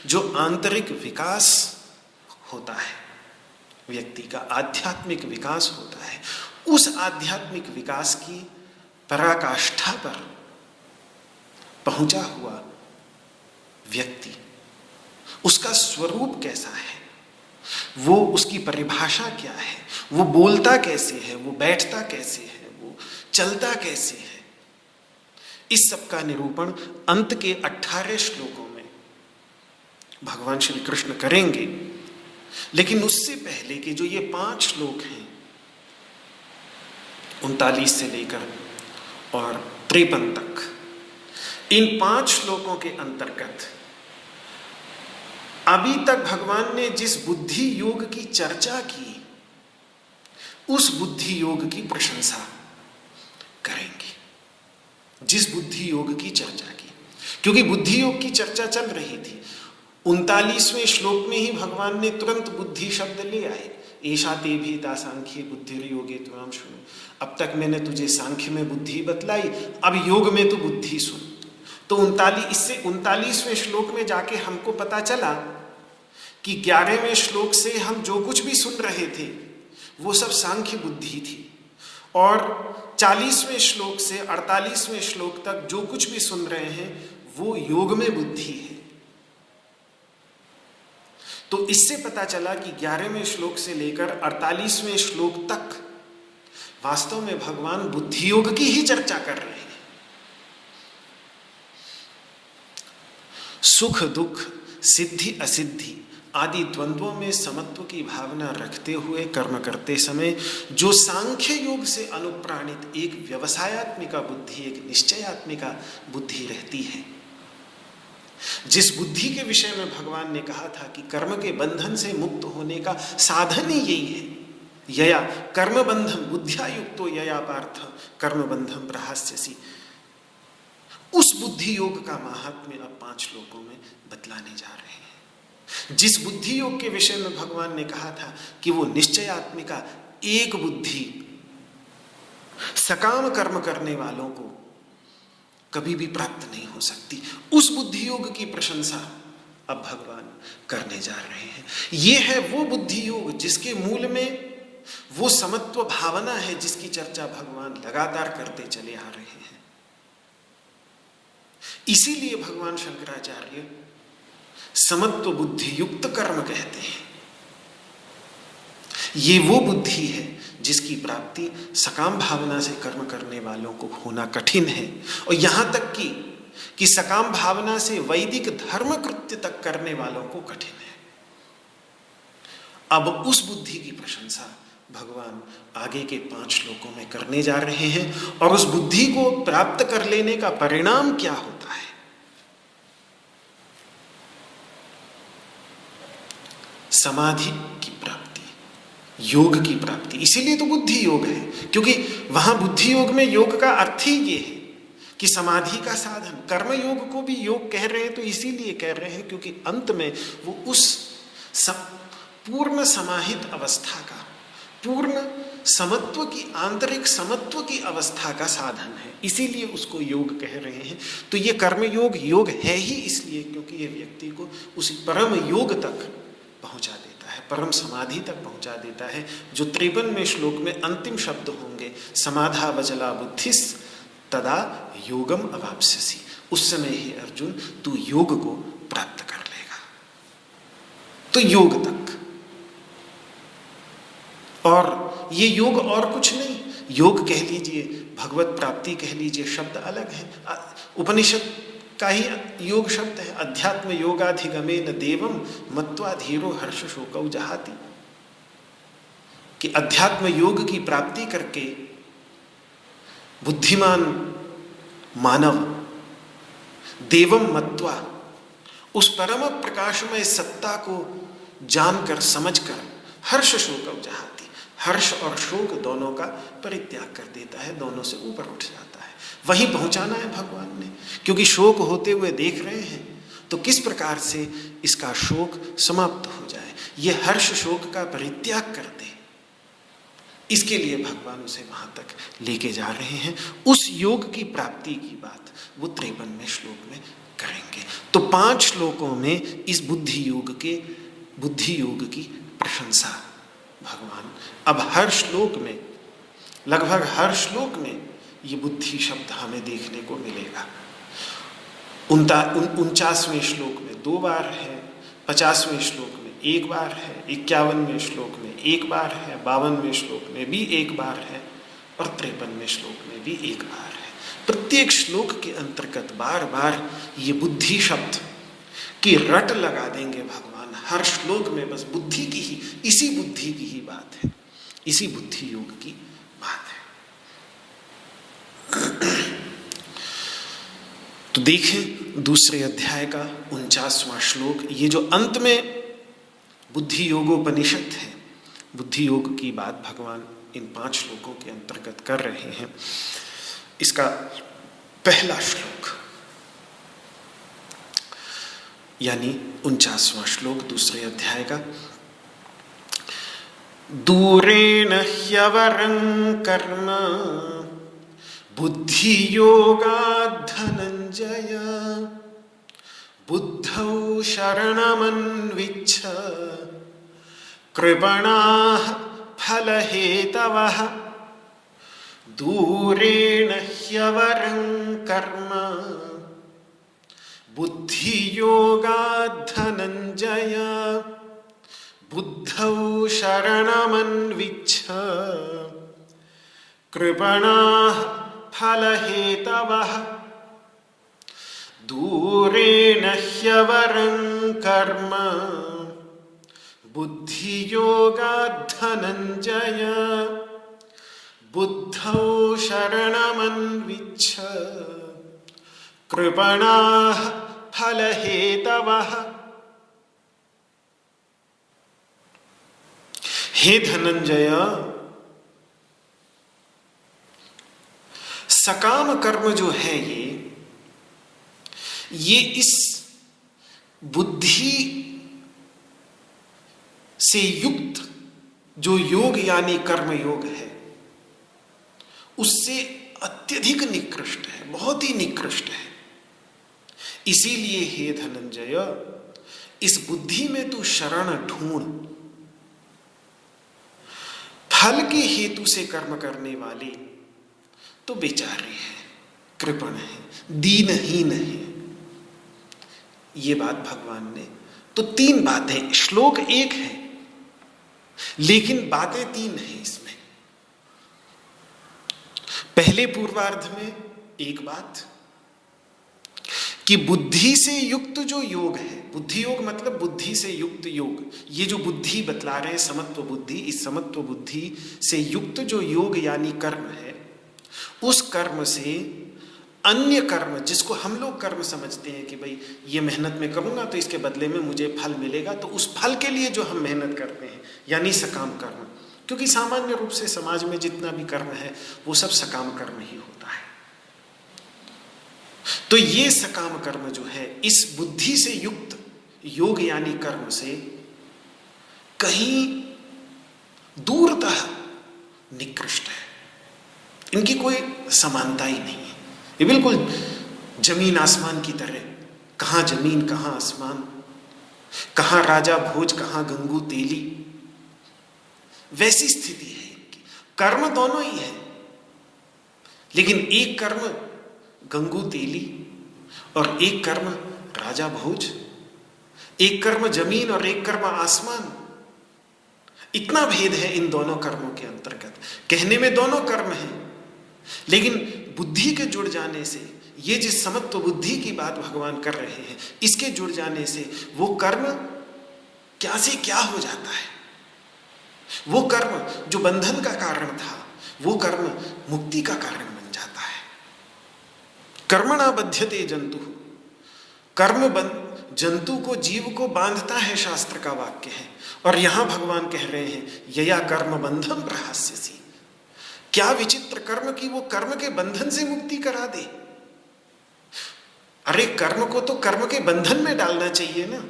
जो आंतरिक विकास होता है, व्यक्ति का आध्यात्मिक विकास होता है, उस आध्यात्मिक विकास की पराकाष्ठा पर पहुंचा हुआ व्यक्ति, उसका स्वरूप कैसा है, वो उसकी परिभाषा क्या है, वो बोलता कैसे है, वो बैठता कैसे है, वो चलता कैसे है, इस सब का निरूपण अंत के 18 श्लोकों में भगवान श्री कृष्ण करेंगे। लेकिन उससे पहले के जो ये 5 श्लोक हैं, 39 से लेकर और 53 तक, इन 5 श्लोकों के अंतर्गत अभी तक भगवान ने जिस बुद्धि योग की चर्चा की, उस बुद्धि योग की प्रशंसा करेंगे। जिस बुद्धि योग की चर्चा की, क्योंकि बुद्धि योग की चर्चा चल रही थी, 39वें श्लोक में ही भगवान ने तुरंत बुद्धि शब्द ले आए। ऐशा ते भीता सांख्ये बुद्धि योगे त्वाम सुनो। अब तक मैंने तुझे सांख्य में बुद्धि बतलाई, अब योग में तो बुद्धि सुन। तो 39वें श्लोक में जाके हमको पता चला कि 11वें श्लोक से हम जो कुछ भी सुन रहे थे वो सब सांख्य बुद्धि थी, और 40वें श्लोक से 48वें श्लोक तक जो कुछ भी सुन रहे हैं वो योग में बुद्धि है। तो इससे पता चला कि 11वें श्लोक से लेकर 48वें श्लोक तक वास्तव में भगवान बुद्धि योग की ही चर्चा कर रहे हैं। सुख दुख, सिद्धि असिद्धि आदि द्वंद्वों में समत्व की भावना रखते हुए कर्म करते समय जो सांख्य योग से अनुप्राणित एक व्यवसायत्मिका बुद्धि, एक निश्चयात्मिका बुद्धि रहती है, जिस बुद्धि के विषय में भगवान ने कहा था कि कर्म के बंधन से मुक्त होने का साधन ही यही है, यया कर्म बंधम बुद्धिया युक्तो यया पार्थ कर्म बंधम प्रहास्यसि, उस बुद्धि योग का महात्म्य अब 5 श्लोकों में बतलाने जा रहे हैं। जिस बुद्धि योग के विषय में भगवान ने कहा था कि वो निश्चयात्मिका एक बुद्धि सकाम कर्म करने वालों को कभी भी प्राप्त नहीं हो सकती, उस बुद्धि योग की प्रशंसा अब भगवान करने जा रहे हैं। ये है वो बुद्धि योग जिसके मूल में वो समत्व भावना है, जिसकी चर्चा भगवान लगातार करते चले आ रहे हैं। इसीलिए भगवान शंकराचार्य समत्व बुद्धि युक्त कर्म कहते हैं। ये वो बुद्धि है जिसकी प्राप्ति सकाम भावना से कर्म करने वालों को होना कठिन है, और यहां तक कि सकाम भावना से वैदिक धर्म कृत्य तक करने वालों को कठिन है। अब उस बुद्धि की प्रशंसा भगवान आगे के 5 श्लोकों में करने जा रहे हैं, और उस बुद्धि को प्राप्त कर लेने का परिणाम क्या होता है। समाधि की प्राप्ति, योग की प्राप्ति। इसीलिए तो बुद्धि योग है, क्योंकि वहां बुद्धि योग में योग का अर्थ ही ये है कि समाधि का साधन। कर्म योग को भी योग कह रहे हैं तो इसीलिए कह रहे हैं क्योंकि अंत में वो उस पूर्ण समाहित अवस्था का, पूर्ण समत्व की, आंतरिक समत्व की अवस्था का साधन है, इसीलिए उसको योग कह रहे हैं। तो ये कर्म योग योग है ही इसलिए क्योंकि ये व्यक्ति को उस परम योग तक पहुंचा देता है, परम समाधि तक पहुंचा देता है, जो 53वें श्लोक में अंतिम शब्द होंगे, समाधा वचला बुद्धिस तदा योगम अवाप्स्यसि। उस समय ही अर्जुन तू योग को प्राप्त कर लेगा। तो योग तक, और ये योग और कुछ नहीं, योग कह लीजिए, भगवत प्राप्ति कह लीजिए, शब्द अलग है। उपनिषद का ही योग शब्द है, अध्यात्म योगाधिगमेन देवम मत्वा धीरो हर्ष शोकौ जहाति, कि अध्यात्म योग की प्राप्ति करके बुद्धिमान मानव देवम मत्वा, उस परम प्रकाशमय सत्ता को जानकर समझकर हर्ष शोकौ जहाति, हर्ष और शोक दोनों का परित्याग कर देता है, दोनों से ऊपर उठ जाता है। वहीं पहुंचाना है भगवान ने, क्योंकि शोक होते हुए देख रहे हैं, तो किस प्रकार से इसका शोक समाप्त हो जाए, ये हर्ष शोक का परित्याग कर दे, इसके लिए भगवान उसे वहां तक लेके जा रहे हैं। उस योग की प्राप्ति की बात वो 53वें श्लोक में करेंगे। तो 5 श्लोकों में इस बुद्धि योग की प्रशंसा भगवान अब हर श्लोक में, लगभग हर श्लोक में ये बुद्धि शब्द हमें देखने को मिलेगा। 49वें श्लोक में 2 बार है, 50वें श्लोक में 1 बार है, 51वें श्लोक में 1 बार है, 52वें श्लोक में भी 1 बार है, और 53वें श्लोक में भी 1 बार है। प्रत्येक श्लोक के अंतर्गत बार बार ये बुद्धि शब्द की रट लगा देंगे भगवान। हर श्लोक में बस बुद्धि की ही, इसी बुद्धि की ही बात है, इसी बुद्धि योग की बात है। तो देखें दूसरे अध्याय का 49वां श्लोक, ये जो अंत में बुद्धि योगोपनिषद है, बुद्धि योग की बात भगवान इन 5 श्लोकों के अंतर्गत कर रहे हैं। इसका पहला श्लोक यानी 49वां श्लोक दूसरे अध्याय का, दूरेण ह्यवरं कर्म बुद्धि योगात् धनंजय बुद्धौ शरणमन्विच्छ कृपणाः फलहेतवः। दूरेण ह्यवरं कर्म बुद्धि योगात् धनंजय बुद्धौ शरणमन्विच्छ कृपणाः फलहेतवः दूरेण ह्यवरं कर्म बुद्धियोगात् धनञ्जय। बुद्धौ शरणमन्विच्छ कृपणाः फलहेतवः। हे धनंजय, सकाम कर्म जो है ये इस बुद्धि से युक्त जो योग यानी कर्म योग है उससे अत्यधिक निकृष्ट है, बहुत ही निकृष्ट है। इसीलिए हे धनंजय, इस बुद्धि में तू शरण ढूंढ। फल के हेतु से कर्म करने वाले तो बेचारे हैं, कृपण हैं, दीनहीन हैं। ये बात भगवान ने तो 3 बातें, श्लोक 1 है लेकिन बातें 3 हैं इसमें। पहले पूर्वार्ध में एक बात कि बुद्धि से युक्त जो योग है, बुद्धि योग मतलब बुद्धि से युक्त योग, ये जो बुद्धि बतला रहे हैं समत्व बुद्धि, इस समत्व बुद्धि से युक्त जो योग यानी कर्म है, उस कर्म से अन्य कर्म जिसको हम लोग कर्म समझते हैं कि भाई ये मेहनत में करूंगा तो इसके बदले में मुझे फल मिलेगा, तो उस फल के लिए जो हम मेहनत करते हैं यानी सकाम कर्म, क्योंकि सामान्य रूप से समाज में जितना भी कर्म है वो सब सकाम कर्म ही होता है। तो ये सकाम कर्म जो है इस बुद्धि से युक्त योग यानी कर्म से कहीं दूरतः निकृष्ट है, इनकी कोई समानता ही नहीं है। ये बिल्कुल जमीन आसमान की तरह, कहाँ जमीन कहाँ आसमान, कहाँ राजा भोज कहाँ गंगू तेली, वैसी स्थिति है इनकी। कर्म दोनों ही है लेकिन एक कर्म गंगू तेली और एक कर्म राजा भोज, एक कर्म जमीन और एक कर्म आसमान। इतना भेद है इन दोनों कर्मों के अंतर्गत। कहने में दोनों कर्म हैं लेकिन बुद्धि के जुड़ जाने से, ये जिस समत्व बुद्धि की बात भगवान कर रहे हैं, इसके जुड़ जाने से वो कर्म क्या से क्या हो जाता है। वो कर्म जो बंधन का कारण था वो कर्म मुक्ति का कारण बन जाता है। कर्मणा बध्यते जंतु, कर्म जंतु को, जीव को बांधता है, शास्त्र का वाक्य है। और यहां भगवान कह रहे हैं यया कर्म बंधम प्रहास्यसि। क्या विचित्र कर्म की वो कर्म के बंधन से मुक्ति करा दे। अरे कर्म को तो कर्म के बंधन में डालना चाहिए ना,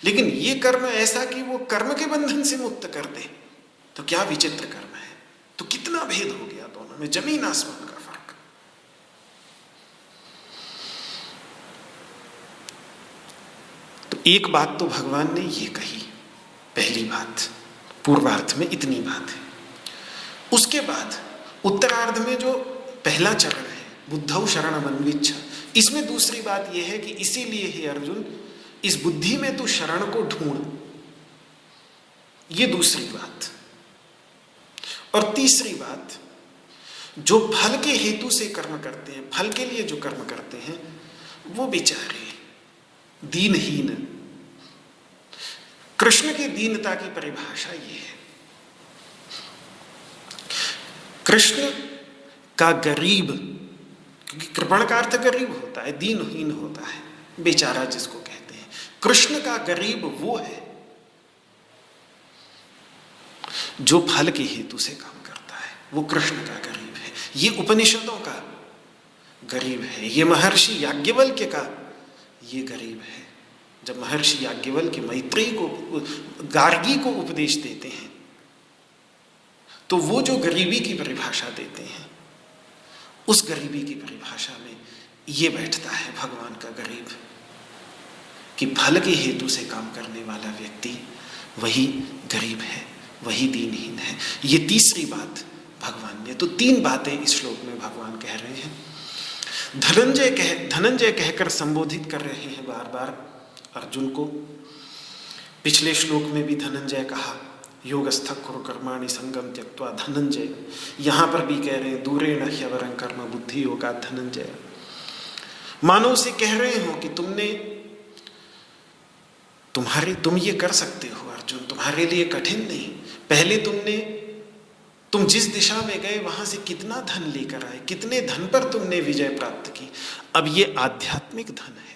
लेकिन ये कर्म ऐसा कि वो कर्म के बंधन से मुक्त कर दे, तो क्या विचित्र कर्म है। तो कितना भेद हो गया दोनों में, जमीन आसमान का फर्क। तो एक बात तो भगवान ने ये कही, पहली बात पूर्वार्ध में इतनी बात है। उसके बाद उत्तरार्ध में जो पहला चरण है बुद्धौ शरणमन्विच्छ, इसमें दूसरी बात यह है कि इसीलिए हे अर्जुन इस बुद्धि में तू शरण को ढूंढ, ये दूसरी बात। और तीसरी बात, जो फल के हेतु से कर्म करते हैं, फल के लिए जो कर्म करते हैं, वो बेचारे दीनहीन। कृष्ण की दीनता की परिभाषा ये है, कृष्ण का गरीब, क्योंकि कृपण का अर्थ गरीब होता है, दीनहीन होता है, बेचारा जिसको कहते हैं। कृष्ण का गरीब वो है जो फल के हेतु से काम करता है, वो कृष्ण का गरीब है। ये उपनिषदों का गरीब है, ये महर्षि याज्ञवल्क्य का ये गरीब है। जब महर्षि याज्ञवल्क्य मैत्रेयी को, गार्गी को उपदेश देते हैं तो वो जो गरीबी की परिभाषा देते हैं, उस गरीबी की परिभाषा में ये बैठता है भगवान का गरीब, कि फल के हेतु से काम करने वाला व्यक्ति वही गरीब है, वही दीनहीन है। ये तीसरी बात भगवान ने, तो 3 बातें इस श्लोक में भगवान कह रहे हैं। धनंजय कहकर संबोधित कर रहे हैं बार बार अर्जुन को। पिछले श्लोक में भी धनंजय कहा, योगस्थ कुरु कर्माणि संगम त्यक्त्वा धनंजय। यहाँ पर भी कह रहे हैं दूरेण ह्यवरं कर्म बुद्धि योगा धनंजय। मानो उसे कह रहे हो कि तुम ये कर सकते हो अर्जुन, तुम्हारे लिए कठिन नहीं। पहले तुम जिस दिशा में गए वहां से कितना धन लेकर आए, कितने धन पर तुमने विजय प्राप्त की। अब ये आध्यात्मिक धन है,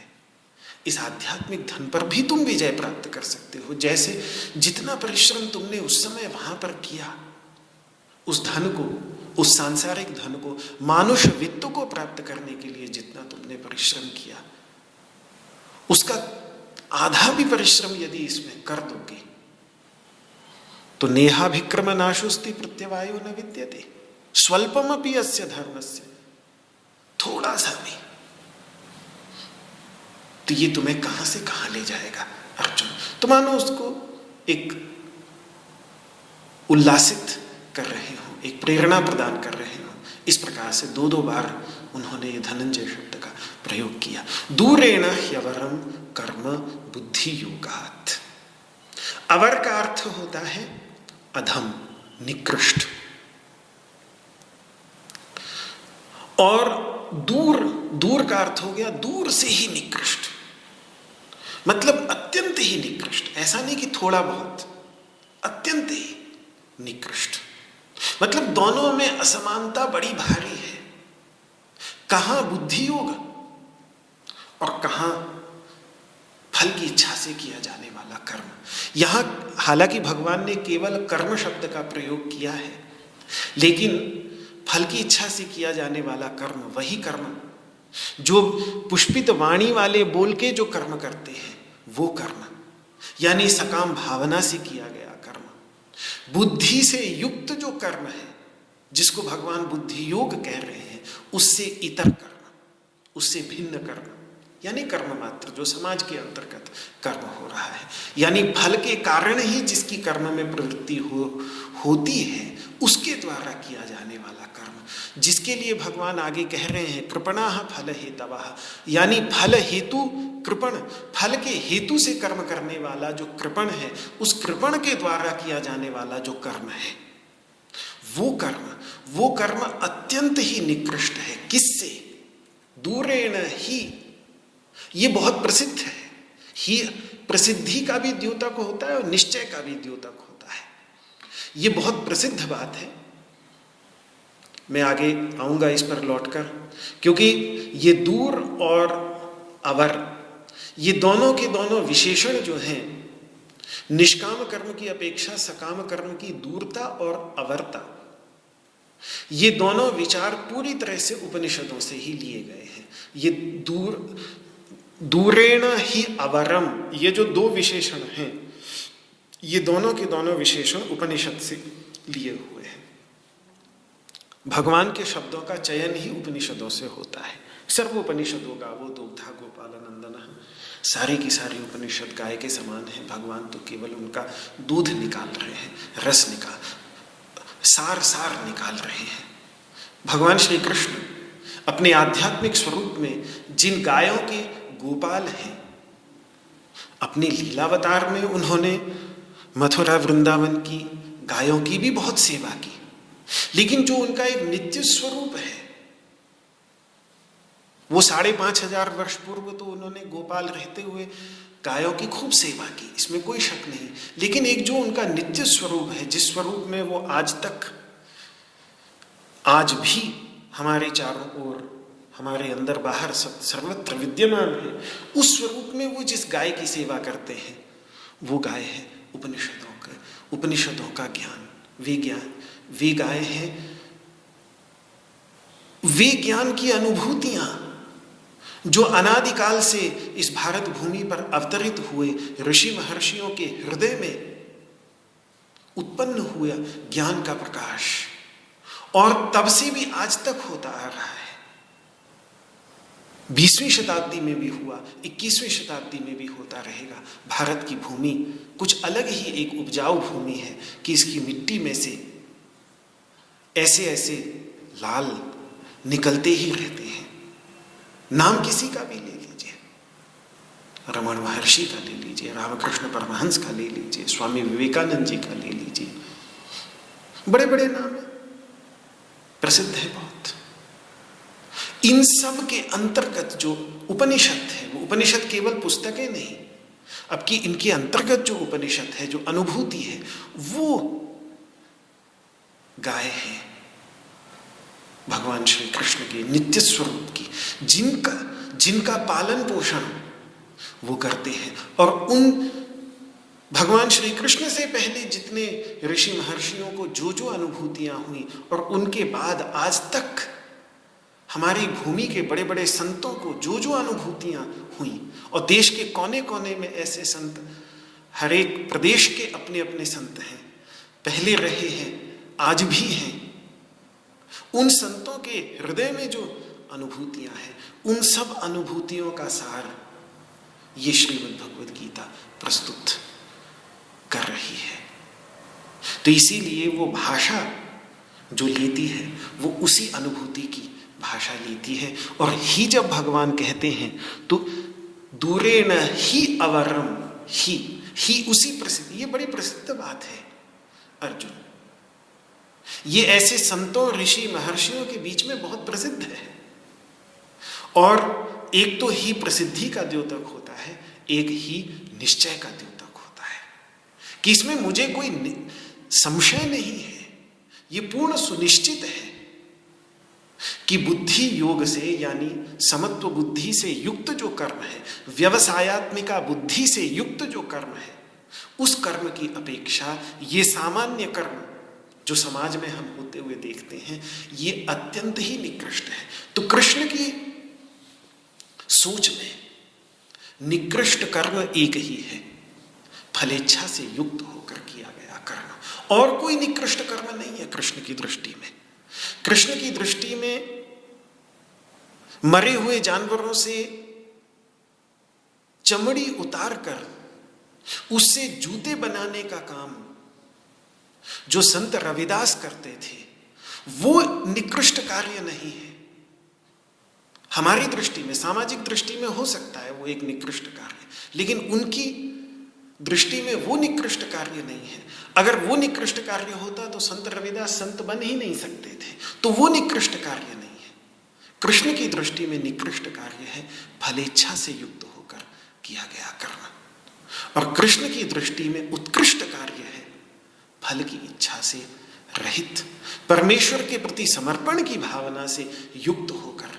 इस आध्यात्मिक धन पर भी तुम विजय प्राप्त कर सकते हो। जैसे जितना परिश्रम तुमने उस समय वहां पर किया, उस धन को, उस सांसारिक धन को, मानुष वित्त को प्राप्त करने के लिए जितना तुमने परिश्रम किया, उसका आधा भी परिश्रम यदि इसमें कर दोगे तो नेहाभिक्रम नाशुस्ति प्रत्यवायो न विद्यते स्वल्पमपि अस्य धर्मस्य, थोड़ा सा भी, तो ये तुम्हें कहां से कहां ले जाएगा अर्जुन। तो मानो उसको एक उल्लासित कर रहे हो, एक प्रेरणा प्रदान कर रहे हो। इस प्रकार से दो बार उन्होंने ये धनंजय शब्द का प्रयोग किया। दूरेण ह्यवरं कर्म बुद्धि योगात्। अवर का अर्थ होता है अधम, निकृष्ट, और दूर का अर्थ हो गया दूर से ही निकृष्ट, मतलब अत्यंत ही निकृष्ट। ऐसा नहीं कि थोड़ा बहुत, अत्यंत ही निकृष्ट। मतलब दोनों में असमानता बड़ी भारी है। कहां बुद्धि योग और कहां फल की इच्छा से किया जाने वाला कर्म। यहां हालांकि भगवान ने केवल कर्म शब्द का प्रयोग किया है, लेकिन फल की इच्छा से किया जाने वाला कर्म वही कर्म जो पुष्पित वाणी वाले बोल के जो कर्म करते हैं वो कर्म, यानी सकाम भावना से किया गया कर्म। बुद्धि से युक्त जो कर्म है, जिसको भगवान बुद्धि योग कह रहे हैं, उससे इतर कर्म, उससे भिन्न कर्म, यानी कर्म मात्र, जो समाज के अंतर्गत कर्म हो रहा है, यानी फल के कारण ही जिसकी कर्म में प्रवृत्ति होती है, उसके द्वारा किया जाने वाला कर्म, जिसके लिए भगवान आगे कह रहे हैं कृपणाः फल हेतवः, यानी फल हेतु कृपण, फल के हेतु से कर्म करने वाला जो कृपण है, उस कृपण के द्वारा किया जाने वाला जो कर्म है, वो कर्म अत्यंत ही निकृष्ट है। किससे? दूरेण ही। ये बहुत प्रसिद्ध है। ही प्रसिद्धि का भी द्योतक होता है और निश्चय का भी द्योतक होता है। ये बहुत प्रसिद्ध बात है। मैं आगे आऊंगा इस पर लौटकर, क्योंकि ये दूर और अवर, ये दोनों के दोनों विशेषण जो हैं, निष्काम कर्म की अपेक्षा सकाम कर्म की दूरता और अवरता, ये दोनों विचार पूरी तरह से उपनिषदों से ही लिए गए हैं। ये दूरेण ही अवरम, ये जो दो विशेषण हैं, ये दोनों के दोनों विशेषण उपनिषद से लिए हुए हैं। भगवान के शब्दों का चयन ही उपनिषदों से होता है। सर्वोपनिषदों का वो दुग्धा गोपाल नंदन, सारी की सारी उपनिषद गाय के समान है। भगवान तो केवल उनका दूध निकाल रहे हैं, रस सार निकाल रहे हैं। भगवान श्री कृष्ण अपने आध्यात्मिक स्वरूप में जिन गायों के गोपाल हैं, अपने लीलावतार में उन्होंने मथुरा वृंदावन की गायों की भी बहुत सेवा की, लेकिन जो उनका एक नित्य स्वरूप है, वो 5,500 वर्ष पूर्व तो उन्होंने गोपाल रहते हुए गायों की खूब सेवा की, इसमें कोई शक नहीं। लेकिन एक जो उनका नित्य स्वरूप है, जिस स्वरूप में वो आज भी हमारे चारों ओर, हमारे अंदर बाहर सर्वत्र विद्यमान है, उस स्वरूप में वो जिस गाय की सेवा करते हैं, वो गाय है उपनिषदों का ज्ञान। वे गाय हैं, वे ज्ञान की अनुभूतियां जो अनादिकाल से इस भारत भूमि पर अवतरित हुए ऋषि महर्षियों के हृदय में उत्पन्न हुआ ज्ञान का प्रकाश, और तब से भी आज तक होता आ रहा है। 20वीं शताब्दी में भी हुआ, 21वीं शताब्दी में भी होता रहेगा। भारत की भूमि कुछ अलग ही एक उपजाऊ भूमि है कि इसकी मिट्टी में से ऐसे लाल निकलते ही रहते हैं। नाम किसी का भी ले लीजिए, रमण महर्षि का ले लीजिए, रामकृष्ण परमहंस का ले लीजिए, स्वामी विवेकानंद जी का ले लीजिए, बड़े बड़े नाम हैं, प्रसिद्ध है बहुत। इन सब के अंतर्गत जो उपनिषद है, वो उपनिषद केवल पुस्तकें नहीं, अब की इनके अंतर्गत जो उपनिषद है, जो अनुभूति है, वो गाय है भगवान श्री कृष्ण के नित्य स्वरूप की, जिनका पालन पोषण वो करते हैं। और उन भगवान श्री कृष्ण से पहले जितने ऋषि महर्षियों को जो जो अनुभूतियां हुई, और उनके बाद आज तक हमारी भूमि के बड़े बड़े संतों को जो जो अनुभूतियां हुई, और देश के कोने कोने में ऐसे संत, हर एक प्रदेश के अपने अपने संत हैं, पहले रहे हैं, आज भी हैं। उन संतों के हृदय में जो अनुभूतियां हैं, उन सब अनुभूतियों का सार ये श्रीमद् भगवद गीता प्रस्तुत कर रही है। तो इसीलिए वो भाषा जो लेती है, वो उसी अनुभूति की भाषा लेती है। और ही जब भगवान कहते हैं तो दूरेण ही अवरम, ही उसी प्रसिद्ध, ये बड़ी प्रसिद्ध बात है अर्जुन, ये ऐसे संतों ऋषि महर्षियों के बीच में बहुत प्रसिद्ध है। और एक तो ही प्रसिद्धि का द्योतक होता है, एक ही निश्चय का द्योतक होता है, कि इसमें मुझे कोई संशय नहीं है, ये पूर्ण सुनिश्चित है कि बुद्धि योग से, यानी समत्व बुद्धि से युक्त जो कर्म है, व्यवसायात्मिका बुद्धि से युक्त जो कर्म है, उस कर्म की अपेक्षा ये सामान्य कर्म जो समाज में हम होते हुए देखते हैं, ये अत्यंत ही निकृष्ट है। तो कृष्ण की सोच में निकृष्ट कर्म एक ही है, फलेच्छा से युक्त होकर किया गया कर्म, और कोई निकृष्ट कर्म नहीं है कृष्ण की दृष्टि में। कृष्ण की दृष्टि में मरे हुए जानवरों से चमड़ी उतार कर उससे जूते बनाने का काम जो संत रविदास करते थे, वो निकृष्ट कार्य नहीं है। हमारी दृष्टि में, सामाजिक दृष्टि में हो सकता है वो एक निकृष्ट कार्य, लेकिन उनकी दृष्टि में वो निकृष्ट कार्य नहीं है। अगर वो निकृष्ट कार्य होता तो संत रविदास संत बन ही नहीं सकते थे, तो वो निकृष्ट कार्य नहीं है। कृष्ण की दृष्टि में निकृष्ट कार्य है फलेच्छा से युक्त होकर किया गया कर्म, और कृष्ण की दृष्टि में उत्कृष्ट कार्य है फल की इच्छा से रहित, परमेश्वर के प्रति समर्पण की भावना से युक्त होकर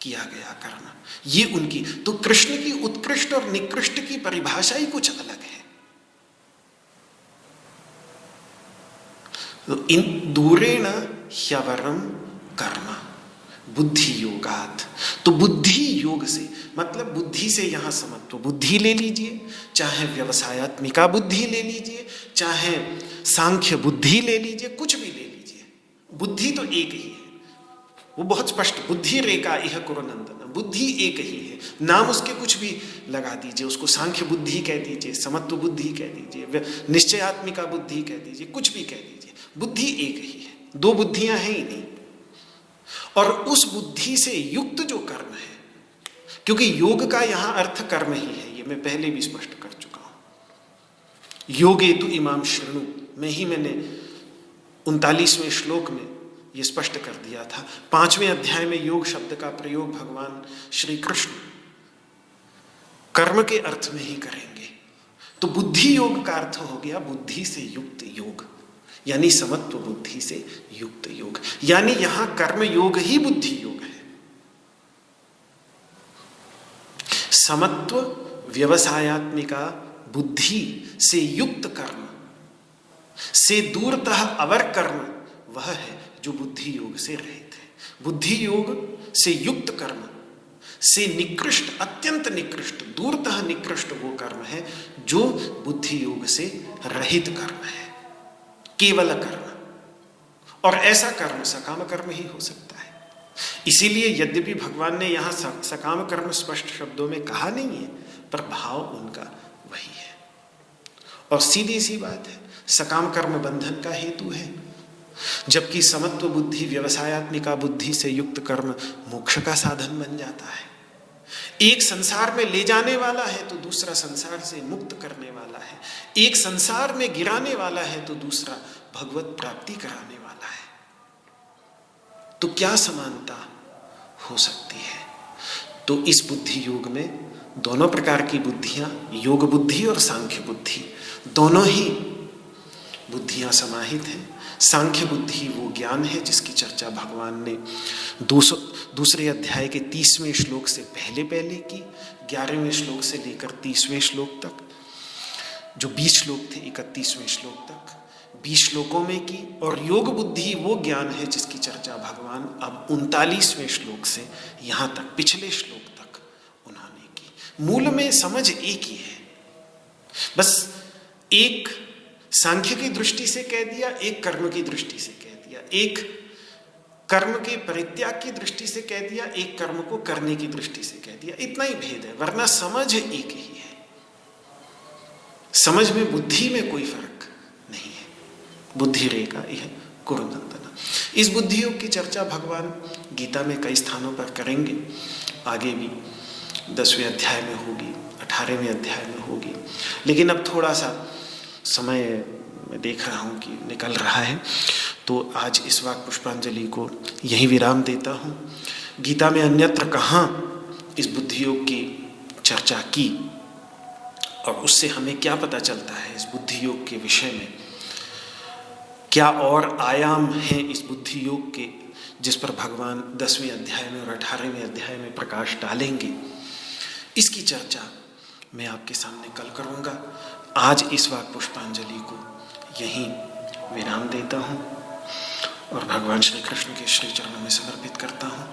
किया गया कर्म। ये उनकी, तो कृष्ण की उत्कृष्ट और निकृष्ट की परिभाषा ही कुछ अलग है। तो इन दूरेण ह्यवरम कर्म बुद्धि योगात, तो बुद्धि योग से मतलब बुद्धि से यहां समत्व बुद्धि ले लीजिए, चाहे व्यवसायात्मिका बुद्धि ले लीजिए, चाहे सांख्य बुद्धि ले लीजिए, कुछ भी ले लीजिए, बुद्धि तो एक ही है। वो बहुत स्पष्ट, बुद्धि रेखा इह कुरुनंदन, बुद्धि एक ही है। नाम उसके कुछ भी लगा दीजिए, उसको सांख्य बुद्धि कह दीजिए, समत्व बुद्धि कह दीजिए, निश्चयात्मिका बुद्धि कह दीजिए, कुछ भी कह दीजिए, बुद्धि एक ही है, दो बुद्धियां हैं ही नहीं। और उस बुद्धि से युक्त जो कर्म है, क्योंकि योग का यहां अर्थ कर्म ही है, ये मैं पहले भी स्पष्ट कर चुका हूं। योगे तु इमाम शृणु में ही मैंने 39वें श्लोक में ये स्पष्ट कर दिया था। 5वें अध्याय में योग शब्द का प्रयोग भगवान श्री कृष्ण कर्म के अर्थ में ही करेंगे। तो बुद्धि योग का अर्थ हो गया बुद्धि से युक्त योग, यानी समत्व बुद्धि से युक्त योग, यानी यहां कर्म योग ही बुद्धि योग है। समत्व व्यवसायात्मिका बुद्धि से युक्त कर्म से दूरतः अवर कर्म वह है जो बुद्धि योग से रहित है। बुद्धि योग से युक्त कर्म से निकृष्ट, अत्यंत निकृष्ट, दूरतः निकृष्ट वो कर्म है जो बुद्धि योग से रहित कर्म है, केवल कर्म। और ऐसा कर्म सकाम कर्म ही हो सकता है। इसीलिए यद्यपि भगवान ने यहां सकाम कर्म स्पष्ट शब्दों में कहा नहीं है, पर भाव उनका वही है। और सीधी सी बात है, सकाम कर्म बंधन का हेतु है, जबकि समत्व बुद्धि व्यवसायात्मिका बुद्धि से युक्त कर्म मोक्ष का साधन बन जाता है। एक संसार में ले जाने वाला है तो दूसरा संसार से मुक्त करने वाला है। एक संसार में गिराने वाला है तो दूसरा भगवत प्राप्ति कराने वाला है। तो क्या समानता हो सकती है? तो इस बुद्धि योग में दोनों प्रकार की बुद्धियां, योग बुद्धि और सांख्य बुद्धि, दोनों ही बुद्धियां समाहित हैं। सांख्य बुद्धि वो ज्ञान है जिसकी चर्चा भगवान ने दूसरे अध्याय के 30वें श्लोक से पहले की, 11वें श्लोक से लेकर 30वें श्लोक तक, जो 20 श्लोक थे 31वें श्लोक तक 20 श्लोकों में की। और योग बुद्धि वो ज्ञान है जिसकी चर्चा भगवान अब 39वें श्लोक से यहाँ तक, पिछले श्लोक तक उन्होंने की। मूल में समझ एक ही है, बस एक सांख्य की दृष्टि से कह दिया, एक कर्म की दृष्टि से कह दिया, एक कर्म के परित्याग की दृष्टि से कह दिया, एक कर्म को करने की दृष्टि से कह दिया। इतना ही भेद है, वरना समझ एक ही है। समझ में, बुद्धि में कोई फर्क नहीं है। बुद्धि रेखा यह कुरुनंदना। इस बुद्धि योग की चर्चा भगवान गीता में कई स्थानों पर करेंगे, आगे भी 10वें अध्याय में होगी, 18वें अध्याय में होगी। लेकिन अब थोड़ा सा समय मैं देख रहा हूँ कि निकल रहा है, तो आज इस वाक्य पुष्पांजलि को यहीं विराम देता हूँ। गीता में अन्यत्र कहाँ इस बुद्धि योग की चर्चा की और उससे हमें क्या पता चलता है, इस बुद्धि योग के विषय में क्या और आयाम हैं इस बुद्धि योग के, जिस पर भगवान 10वें अध्याय में और 18वें अध्याय में प्रकाश डालेंगे, इसकी चर्चा मैं आपके सामने कल करूँगा। आज इस वाक्य पुष्पांजलि को यहीं विराम देता हूँ और भगवान श्री कृष्ण के श्री चरणों में समर्पित करता हूँ।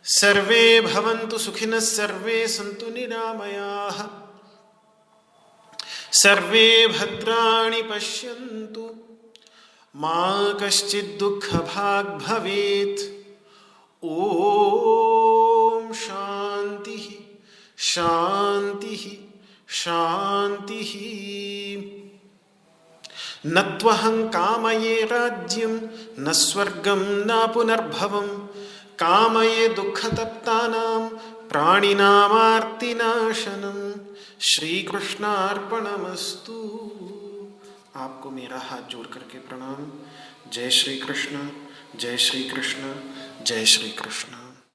सर्वे भवन्तु सुखिनः, सर्वे सन्तु निरामयाः, सर्वे भद्राणि पश्यन्तु, मा कश्चित् दुःखभाग् भवेत्। ॐ शान्तिः शान्तिः शान्तिः। न त्वहं कामये राज्यं न स्वर्गं न पुनर्भवं, कामये दुःखतप्तानां प्राणिनामार्तिनाशनम्। श्री कृष्णार्पणमस्तु। आपको मेरा हाथ जोड़ करके प्रणाम। जय श्री कृष्ण, जय श्री कृष्ण, जय श्री कृष्ण।